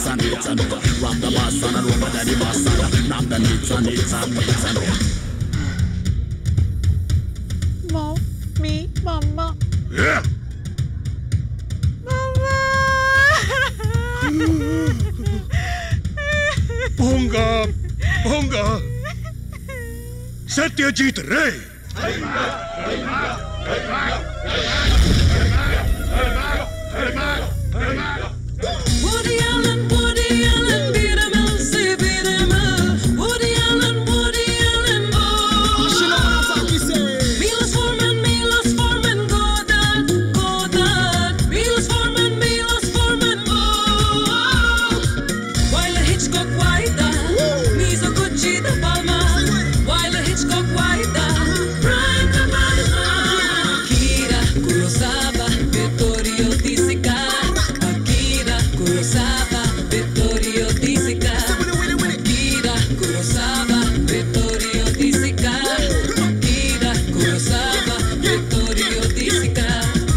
and it's and over. Rock the bass and roll with the bass and knock the hits and hits and hits and over. Mommy, Mama. Yeah. Ponga, ponga. Satyajit Ray. Woody Allen, beat 'em up, say beat 'em up. Woody Allen, oh. Milos Forman, Godard. Milos Forman, oh. While Hitchcock Waida, Mizoguchi De Palma. While Hitchcock Waida, Brian De Palma. Akira Kurosawa, Vittorio De Sica. Akira Kurosawa, Vittorio De Sica. Akira Kurosawa, Vittorio De Sica. Akira Kurosawa, Vittorio De Sica.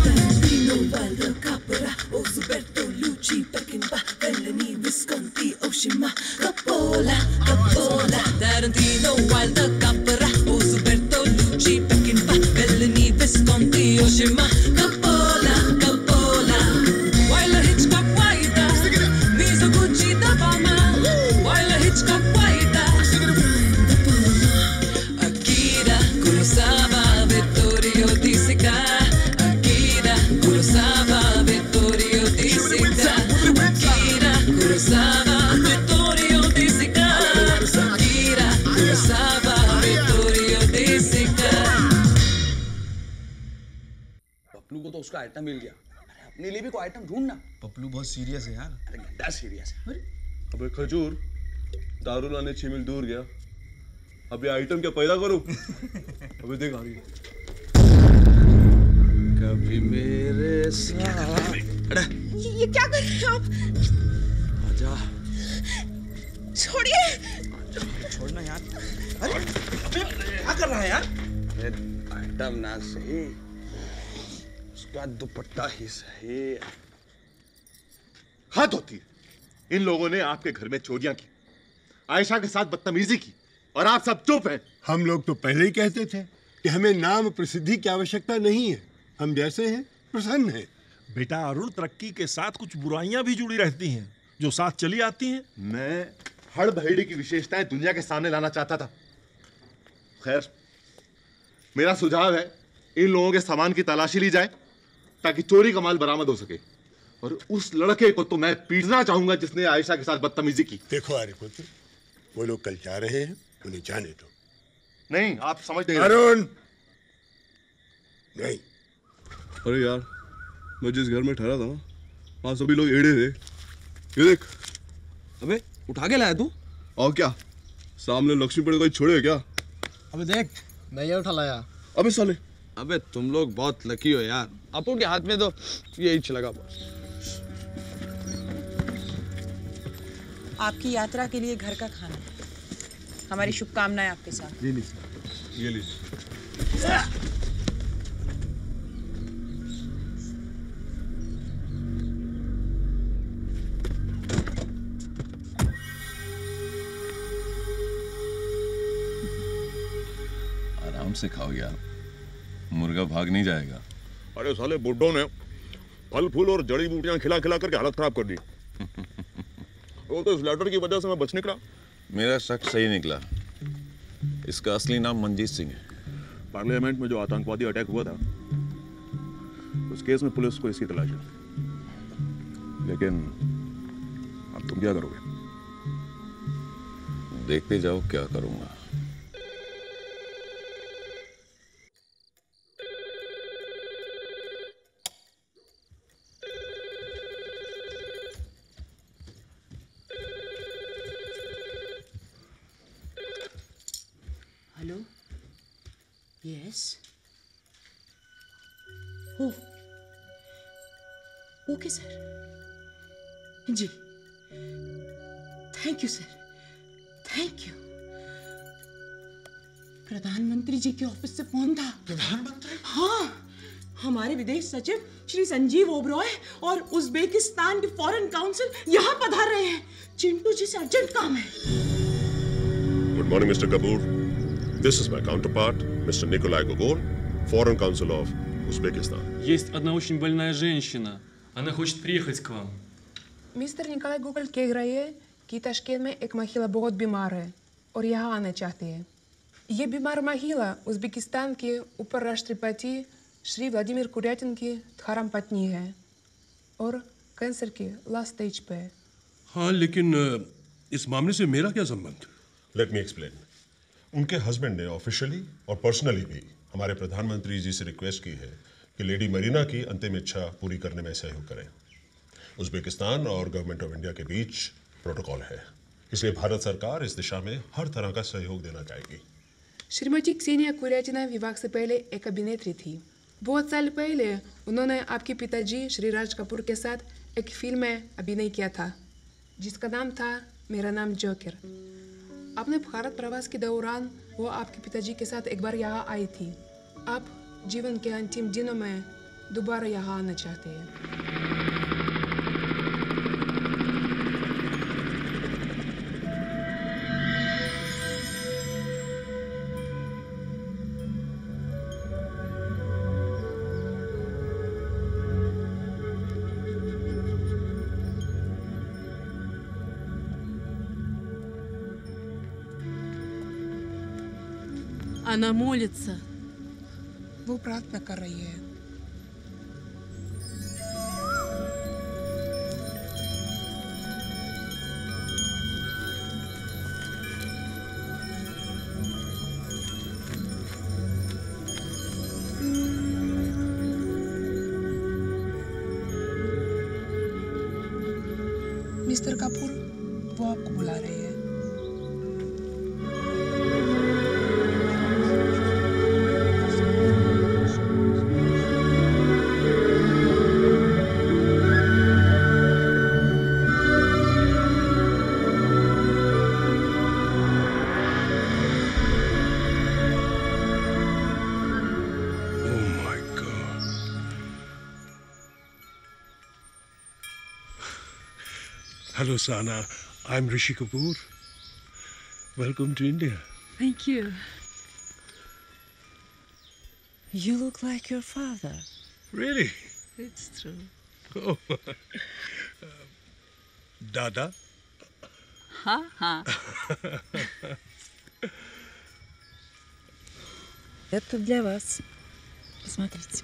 Tarantino, Waldo Capra, Osuberto Lucci, Peckinpah, Fellini, Visconti, Oshima, Coppola. Tarantino, Waldo Capra, Osuberto Lucci, Peckinpah, Fellini, Visconti, Oshima, Coppola. While Hitchcock Waida, Mizoguchi De Palma. While Hitchcock Waida, Akira Kurosawa, Vittorio De Sica. Akira Kurosawa, Vittorio De Sica. Akira Kurosawa, Vittorio De Sica. Akira Kurosawa, Vittorio De Sica. Paplu को तो उसका item मिल गया। अरे अपने लिए भी कोई item ढूंढना। पप्लू बहुत सीरियस है यार। अरे गड्ढा सीरियस है। अबे खजूर, दारू लाने 6 मील दूर गया। अब ये आइटम क्या पैदा करूं? अबे देख आ रही है। कभी मेरे साथ। अरे ये क्या कर रहे हैं आप? आजा। छोड़िए। छोड़ना यार। अरे क्या कर रहा है यार? आइटम ना सही, उसका दुपट्टा ही सही। हद होती है। इन लोगों ने आपके घर में चोरियां की, आयशा के साथ बदतमीजी की, और आप सब चुप हैं। हम लोग तो पहले ही कहते थे कि हमें नाम प्रसिद्धि की आवश्यकता नहीं है। हम जैसे हैं प्रसन्न हैं। बेटा अरुण, तरक्की के साथ कुछ बुराइयां भी जुड़ी रहती हैं जो साथ चली आती हैं। मैं हड़बड़ी की विशेषताएं दुनिया के सामने लाना चाहता था। खैर, मेरा सुझाव है इन लोगों के सामान की तलाशी ली जाए ताकि चोरी का माल बरामद हो सके। और उस लड़के को तो मैं पीटना चाहूंगा जिसने आयशा के साथ बदतमीजी की। देखो आर्यपुत्र, वो लोग कल जा रहे हैं, उन्हें जाने दो। नहीं, आप समझ नहीं। अरुण, नहीं। अरे यार, मैं जिस घर में ठहरा था ना, वहां सभी लोग एड़े थे। ये देख। अबे उठा के लाया तू? और क्या, सामने लक्ष्मी पड़े कोई छोड़े क्या? अबे देख, मैं ये उठा लाया। अबे साले, अबे तुम लोग बहुत लकी हो यार, अपू के हाथ में तो यही लगा। आपकी यात्रा के लिए घर का खाना, हमारी शुभकामनाएं आपके साथ। ये लीजिए। आराम से खाओ यार, मुर्गा भाग नहीं जाएगा। अरे साले बुड्ढों ने फल फूल और जड़ी बूटियां खिला खिला करके हालत खराब कर दी। वो तो इस लेटर की वजह से मैं बच निकला। मेरा शक सही निकला। इसका असली नाम मंजीत सिंह है। पार्लियामेंट में जो आतंकवादी अटैक हुआ था, उस केस में पुलिस को इसकी तलाश है। लेकिन अब तुम क्या करोगे? देखते जाओ क्या करूंगा। Hello, yes, oh, okay sir, जी, thank you sir, thank you. प्रधानमंत्री जी के ऑफिस से फोन था। प्रधानमंत्री? हाँ हमारे विदेश सचिव श्री संजीव ओबरॉय और उज्बेकिस्तान के फॉरेन काउंसिल यहाँ पधार रहे हैं। चिंटू जी से अर्जेंट काम है। Good morning, Mr. Kapoor. This is my counterpart, Mr. Nikolai Gogol, Foreign Council of Uzbekistan. Есть одна очень больная женщина. Она хочет приехать к вам. Mister Nikolai goggle कह रहे हैं कि ताशकंद में एक महिला बहुत बीमार है और यहाँ आना चाहती है। ये बीमार महिला उज्बेकिस्तान के उपराष्ट्रपति श्री व्लादिमीर कुर्यातिन की धर्म पत्नी है और कैंसर के लास्ट स्टेज पे है। हाँ, लेकिन इस मामले से मेरा क्या संबंध? Let me explain. उनके हस्बैंड ने ऑफिशियली और पर्सनली भी हमारे प्रधानमंत्री जी से रिक्वेस्ट की है कि लेडी मरीना की अंतिम इच्छा पूरी करने में सहयोग करें। उज्बेकिस्तान और गवर्नमेंट ऑफ इंडिया के बीच प्रोटोकॉल है, इसलिए भारत सरकार इस दिशा में हर तरह का सहयोग देना चाहेगी। श्रीमती क्सेनिया कुर्यातिना विवाह से पहले एक अभिनेत्री थी। बहुत साल पहले उन्होंने आपके पिताजी श्री राज कपूर के साथ एक फिल्म में अभिनय किया था जिसका नाम था मेरा नाम जोकर। अपने भारत प्रवास के दौरान वो आपके पिताजी के साथ एक बार यहाँ आई थी। आप जीवन के अंतिम दिनों में दोबारा यहाँ आना चाहते हैं। Она молится. वो प्रार्थना कर रही है। मिस्टर कपूर, वो आपको बुला रही है। Hello, Sana. I'm Rishi Kapoor. Welcome to India. Thank you. You look like your father. Really? It's true. Oh. Dada? Ха-ха. Это для вас. Посмотрите.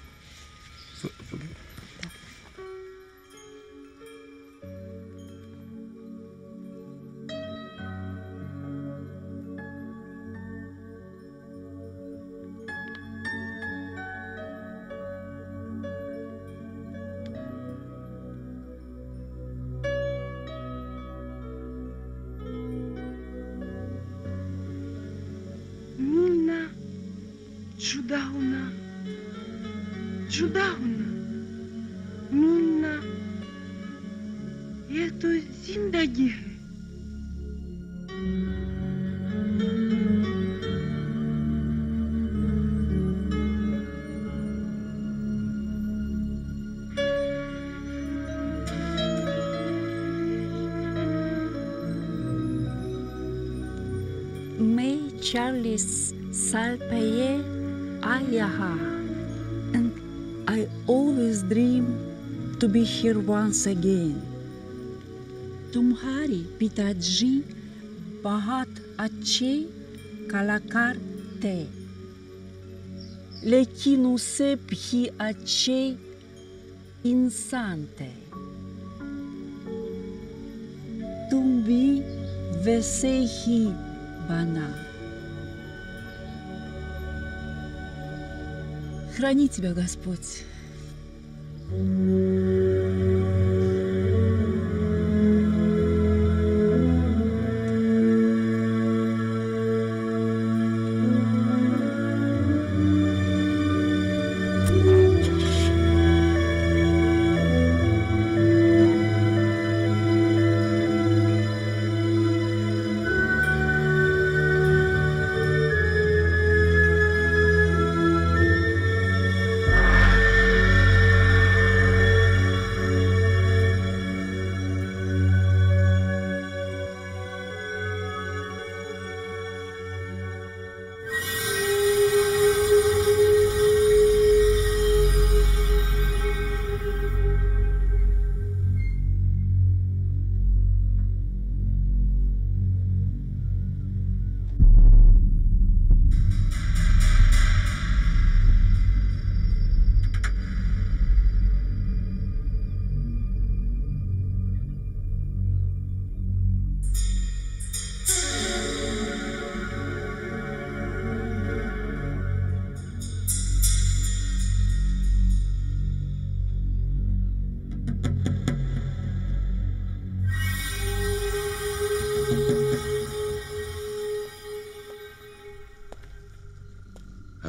जुदाउना मिलना ये तो जिंदगी है। मैं 40 साल पहले आया and I always dream to be here once again. तुम्हारे पिताजी बहुत अच्छे कलाकार थे, लेकिन उससे भी अच्छे इंसान थे। तुम भी वैसे ही बना। Храни тебя Господь.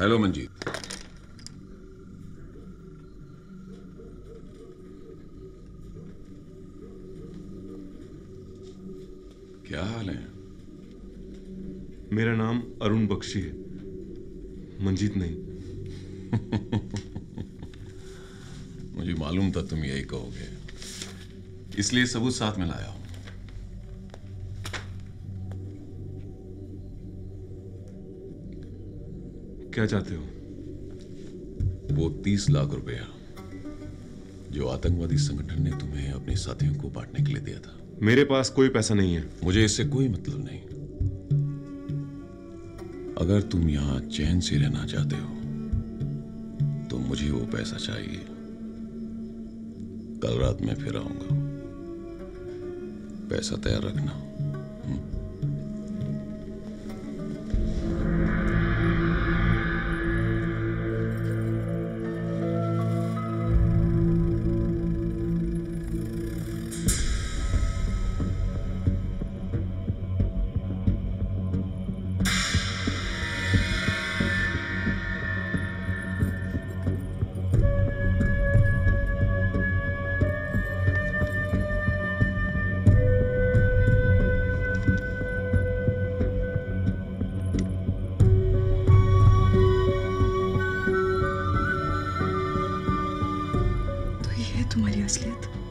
हेलो मंजीत। क्या हाल है? मेरा नाम अरुण बख्शी है, मंजीत नहीं। मुझे मालूम था तुम यही कहोगे, इसलिए सबूत साथ में लाया हूं। क्या चाहते हो? वो 30 लाख रुपया जो आतंकवादी संगठन ने तुम्हें अपने साथियों को बांटने के लिए दिया था। मेरे पास कोई पैसा नहीं है। मुझे इससे कोई मतलब नहीं। अगर तुम यहां चैन से रहना चाहते हो तो मुझे वो पैसा चाहिए। कल रात में फिर आऊंगा, पैसा तैयार रखना।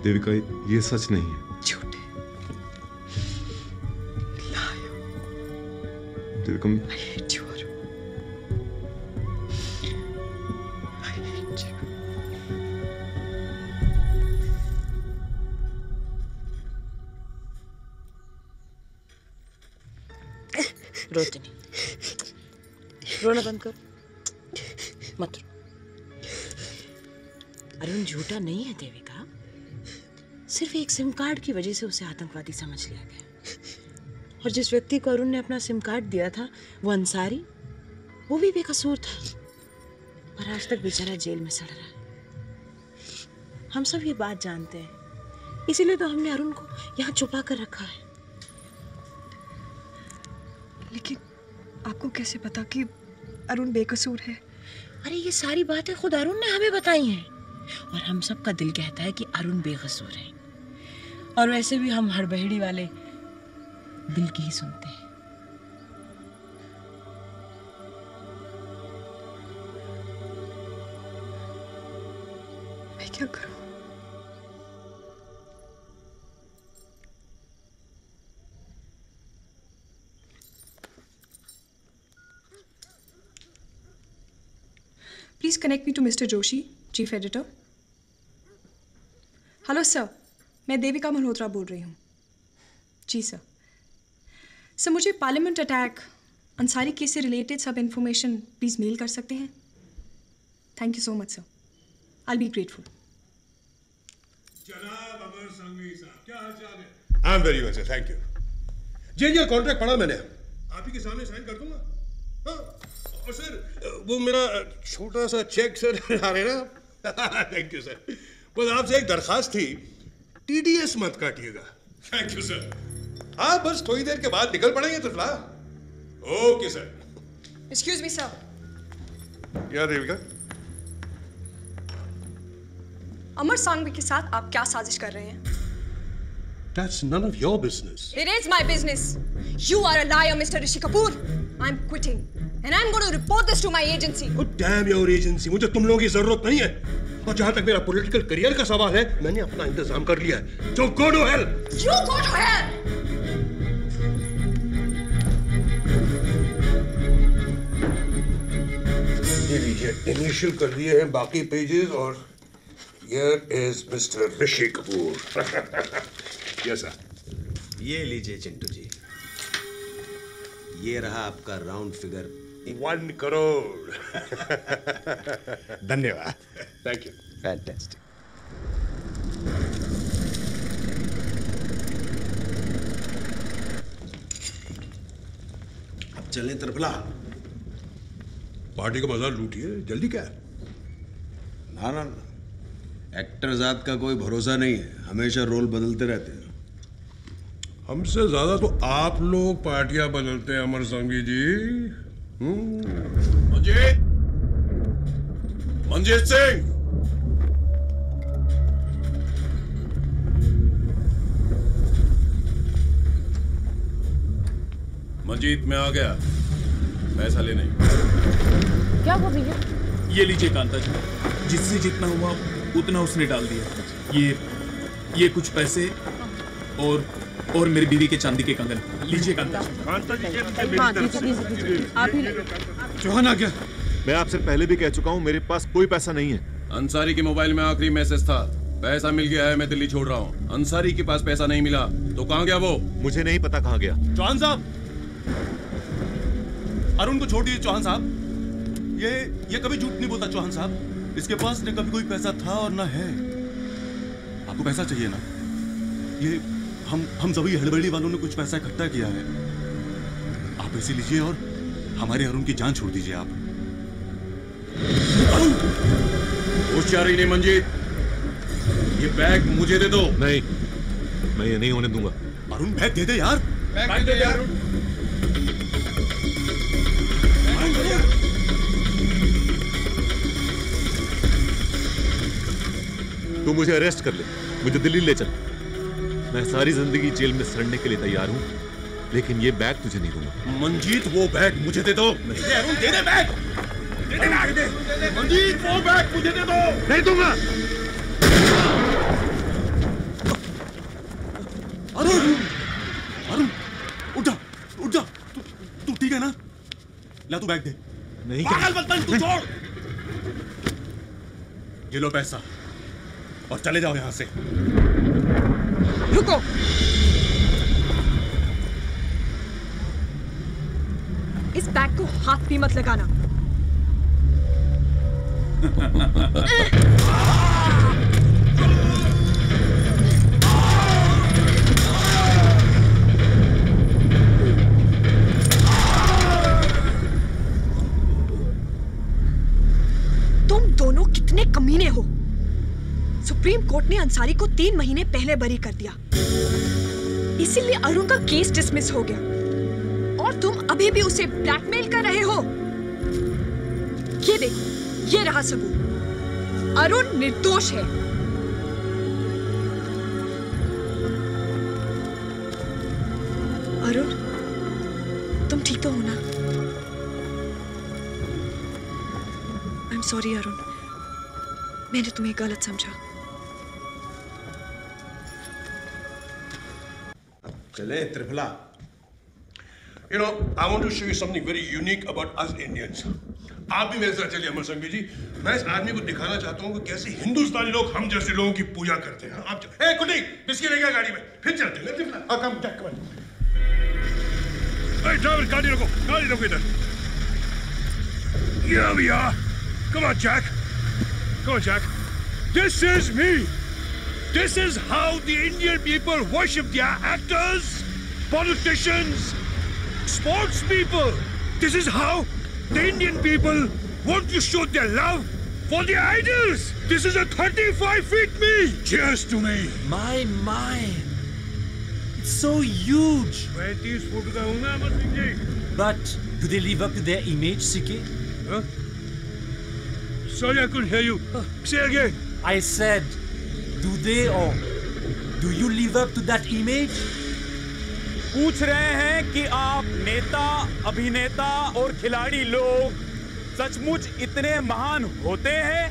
देविका, ये सच नहीं है। झूठे। Devika, I hate you, Arun. I hate you. रोते नहीं, रोना बंद कर, मत रो। अरुण झूठा नहीं है देविका, सिर्फ एक सिम कार्ड की वजह से उसे आतंकवादी समझ लिया गया। और जिस व्यक्ति को अरुण ने अपना सिम कार्ड दिया था, वो अंसारी, वो भी बेकसूर था, पर आज तक बेचारा जेल में सड़ रहा है। हम सब ये बात जानते हैं, इसीलिए तो हमने अरुण को यहाँ छुपा कर रखा है। लेकिन आपको कैसे पता कि अरुण बेकसूर है? अरे ये सारी बातें खुद अरुण ने हमें बताई हैं, और हम सब का दिल कहता है कि अरुण बेकसूर है। और वैसे भी हम हड़बड़ी वाले दिल की ही सुनते हैं। मैं क्या करूं? Please connect me to Mr. Joshi, Chief Editor. Hello sir, मैं देविका मल्होत्रा बोल रही हूँ। जी सर। सर, मुझे पार्लियामेंट अटैक, अंसारी केस से रिलेटेड सब इंफॉर्मेशन प्लीज़ मेल कर सकते हैं? Thank you so much sir, I will be grateful. जनाब अमर संघवी साहब, क्या हाल चाल है? I am very well sir, thank you. जी कॉन्ट्रैक्ट पढ़ा मैंने, आप ही के सामने साइन कर दूंगा। हाँ, और सर वो मेरा छोटा सा चेक सर आ रहे ना। Thank you sir. बस आपसे एक दरखास्त थी, टीडीएस मत काटिएगा। Thank you sir. हाँ, बस थोड़ी देर के बाद निकल पड़ेंगे तुफला। Okay sir. Excuse me sir. या देविका, अमर सांघवी के साथ आप क्या साजिश कर रहे हैं? That's none of your business. It is my business. You are a liar, Mr. Rishi Kapoor. I'm quitting, and I'm going to report this to my agency. Oh, damn your agency. मुझे तुम लोगों की जरूरत नहीं है। और जहां तक मेरा पॉलिटिकल करियर का सवाल है, मैंने अपना इंतजाम कर लिया है। So go to hell. You go to hell. ये लीजिए, इनिशियल कर दिए हैं बाकी पेजेस, और here is Mr. Rishi Kapoor. Yes sir. ये लीजिए चिंटू जी, ये रहा आपका राउंड फिगर 1 करोड़। धन्यवाद। Thank you. फैंटास्टिक। अब चलें त्रिफला। पार्टी का मजा लूटिए, जल्दी क्या? ना ना, एक्टर जात का कोई भरोसा नहीं है, हमेशा रोल बदलते रहते हैं। हमसे ज्यादा तो आप लोग पार्टियां बदलते हैं अमर संघवी जी। मुझे मंजीत सिंह, मंजीत मैं आ गया पैसा लेने। क्या हुआ भैया? ये लीजिए कांता जी, जिससे जितना हुआ उतना उसने डाल दिया। ये कुछ पैसे और मेरी बीवी के चांदी के कंगन। लीजिए कांता जी। चौहान आ गया। मैं आपसे पहले भी कह चुका हूँ, मेरे पास कोई पैसा नहीं है। अंसारी के मोबाइल में आखिरी मैसेज था, पैसा मिल गया है, मैं दिल्ली छोड़ रहा हूँ। अंसारी के पास पैसा नहीं मिला तो कहाँ गया वो? मुझे नहीं पता कहाँ गया। चौहान साहब, अरुण को छोड़ दीजिए चौहान साहब। ये कभी झूठ नहीं बोलता चौहान साहब। इसके पास न कभी कोई पैसा था और ना है। आपको पैसा चाहिए ना? ये हम सभी हड़बड़ी वालों ने कुछ पैसा इकट्ठा किया है। आप पैसे लीजिए और हमारे अरुण की जान छोड़ दीजिए आप। होशियारी नहीं मंजीत, ये बैग मुझे दे दो। नहीं, मैं ये नहीं होने दूंगा। अरुण बैग दे दे यार। बैग दे दे यार। तू मुझे अरेस्ट कर ले, मुझे दिल्ली ले चल। मैं सारी जिंदगी जेल में सड़ने के लिए तैयार हूँ, लेकिन ये बैग तुझे नहीं दूंगा। मंजीत वो बैग मुझे दे दो। अरुण दे दे बैग। दे दे मंजीत वो बैग मुझे दे दो। नहीं दूंगा। अरुण उठ जा। तू ठीक है ना? ला तू बैग दे। नहीं पागल मत बन, तू छोड़। ये लो पैसा और चले जाओ यहां से। रुको। इस बैग को हाथ भी मत लगाना। तुम दोनों कितने कमीने हो। सुप्रीम कोर्ट ने अंसारी को 3 महीने पहले बरी कर दिया, इसीलिए अरुण का केस डिसमिस हो गया और तुम अभी भी उसे ब्लैकमेल कर रहे हो। ये देखो, ये रहा सबूत। अरुण निर्दोष है। अरुण, तुम ठीक तो हो ना? आई एम सॉरी अरुण, मैंने तुम्हें गलत समझा। चले triphala. You know, I want to show you something very unique about us Indians. आप भी मेरे साथ चलिए अमर संघवी जी। मैं इस आदमी को दिखाना चाहता हूँ कि कैसे हिंदुस्तानी लोग हम जैसे लोगों की पूजा करते हैं। आप ए कुटी, बिस्किट लेके आ गाड़ी में, फिर चलते हैं। त्रिफला, कम ड्राइवर, गाड़ी रोको इधर। Here we are. Come on, Jack. Come on, Jack. This is me. This is how the Indian people worship their actors, politicians, sports people. This is how the Indian people want to show their love for their idols. This is a 35 feet me. Cheers to me. My. It's so huge. 30 foot का हूँ मैं Amar Singh ji. But do they live up to their image, CK? Huh? Sorry, I couldn't hear you. Say again. I said, do they or do you live up to that image? पूछ रहे हैं कि आप नेता, अभिनेता और खिलाड़ी लोग सचमुच इतने महान होते हैं?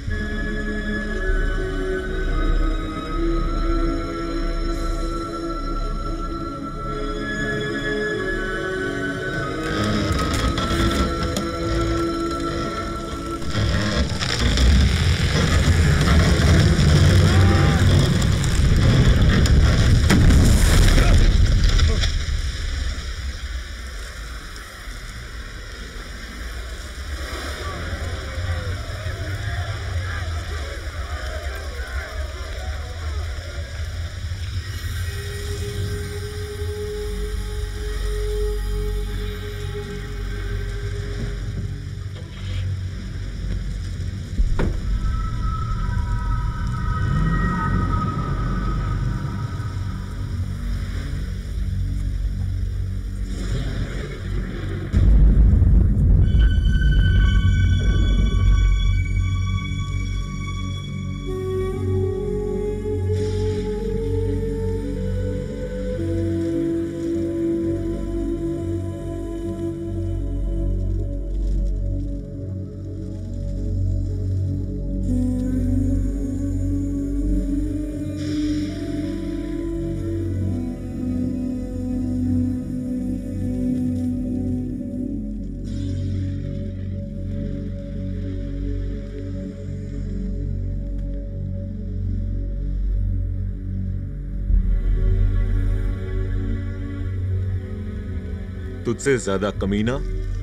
तुझसे ज्यादा कमीना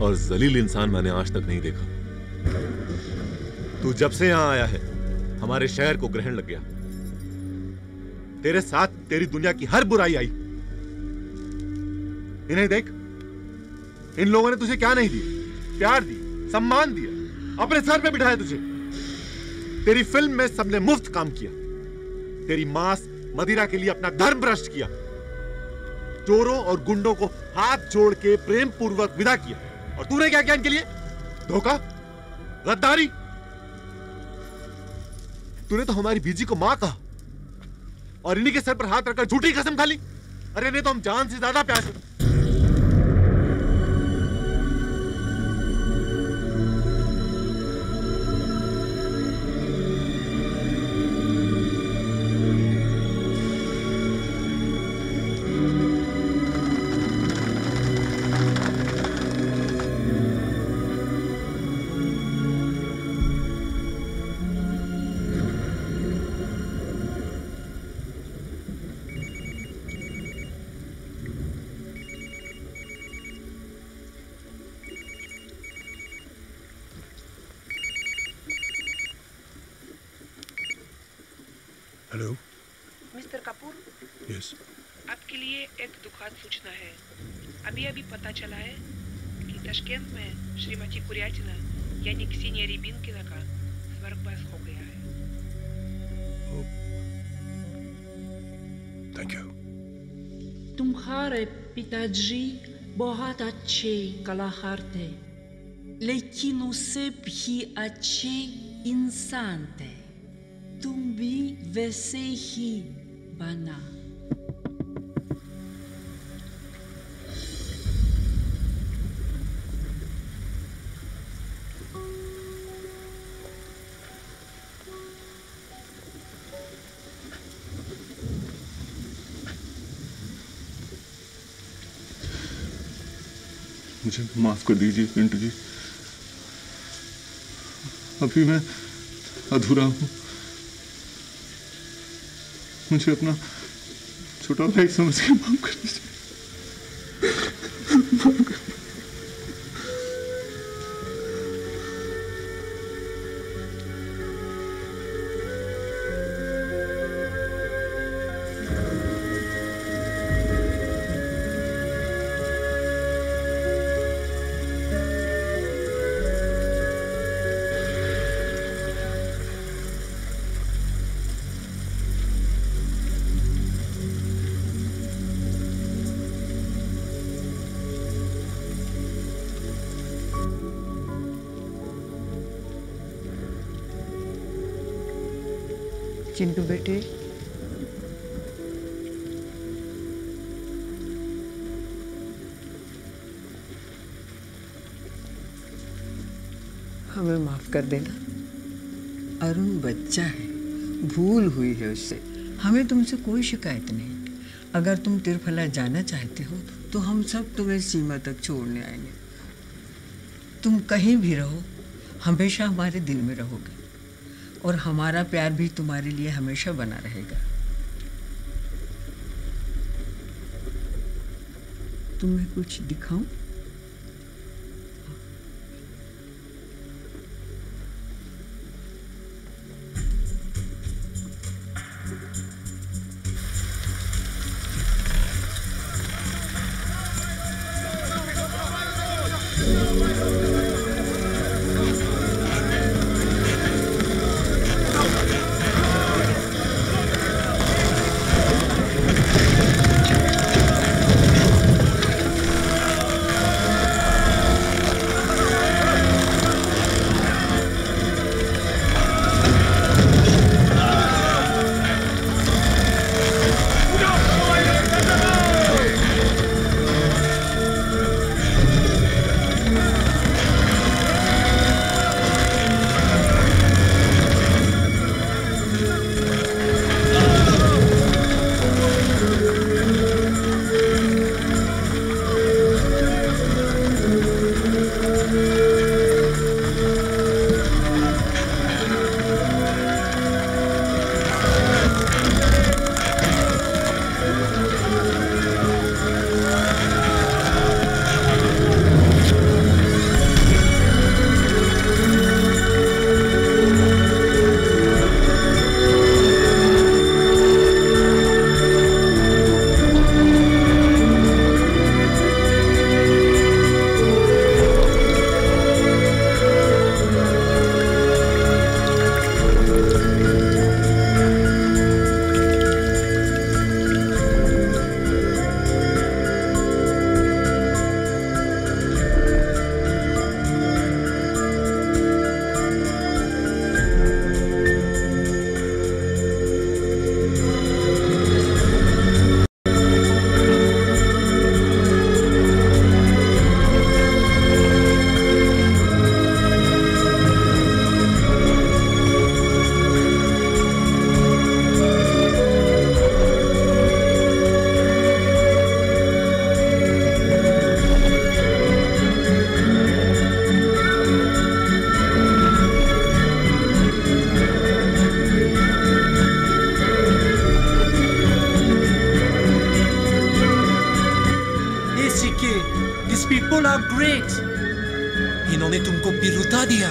और जलील इंसान मैंने आज तक नहीं देखा। तू जब से यहां आया है हमारे शहर को ग्रहण लग गया। तेरे साथ तेरी दुनिया की हर बुराई आई। इन्हें देख, इन लोगों ने तुझे क्या नहीं दिया? प्यार दिया, सम्मान दिया, अपने सर पे बिठाया तुझे। तेरी फिल्म में सबने मुफ्त काम किया। तेरी मांस मदिरा के लिए अपना धर्म भ्रष्ट किया। चोरों और गुंडों को हाथ जोड़ के प्रेम पूर्वक विदा किया। और तूने क्या किया इनके लिए? धोखा, गद्दारी। तूने तो हमारी बीजी को मां कहा और इन्हीं के सर पर हाथ रखकर झूठी कसम खा ली। अरे नहीं तो हम जान से ज्यादा प्यार से। हेलो मिस्टर कपूर, यस, आपके लिए एक दुखद सूचना है। अभी पता चला है कि ताशकंद में श्रीमती कुरियाटिना यानी क्सेनिया रिबिनकिना का स्वर्गवास हो गया है। Thank you. तुम्हारे पिताजी बहुत अच्छे कलाकार थे, लेकिन उसे भी अच्छे इंसान थे। तुम भी वैसे ही बना। मुझे माफ कर दीजिए पिंटू जी, अभी मैं अधूरा हूं। मुझे अपना छोटा भाई समझ के माफ कर दीजिए। चिंटू बेटे, हमें माफ कर देना। अरुण बच्चा है, भूल हुई है उससे। हमें तुमसे कोई शिकायत नहीं। अगर तुम तिरफला जाना चाहते हो तो हम सब तुम्हें सीमा तक छोड़ने आएंगे। तुम कहीं भी रहो, हमेशा हमारे दिल में रहोगे और हमारा प्यार भी तुम्हारे लिए हमेशा बना रहेगा। तुम्हें कुछ दिखाऊं? ग्रेट। इन्होंने तुमको बिरुदा दिया।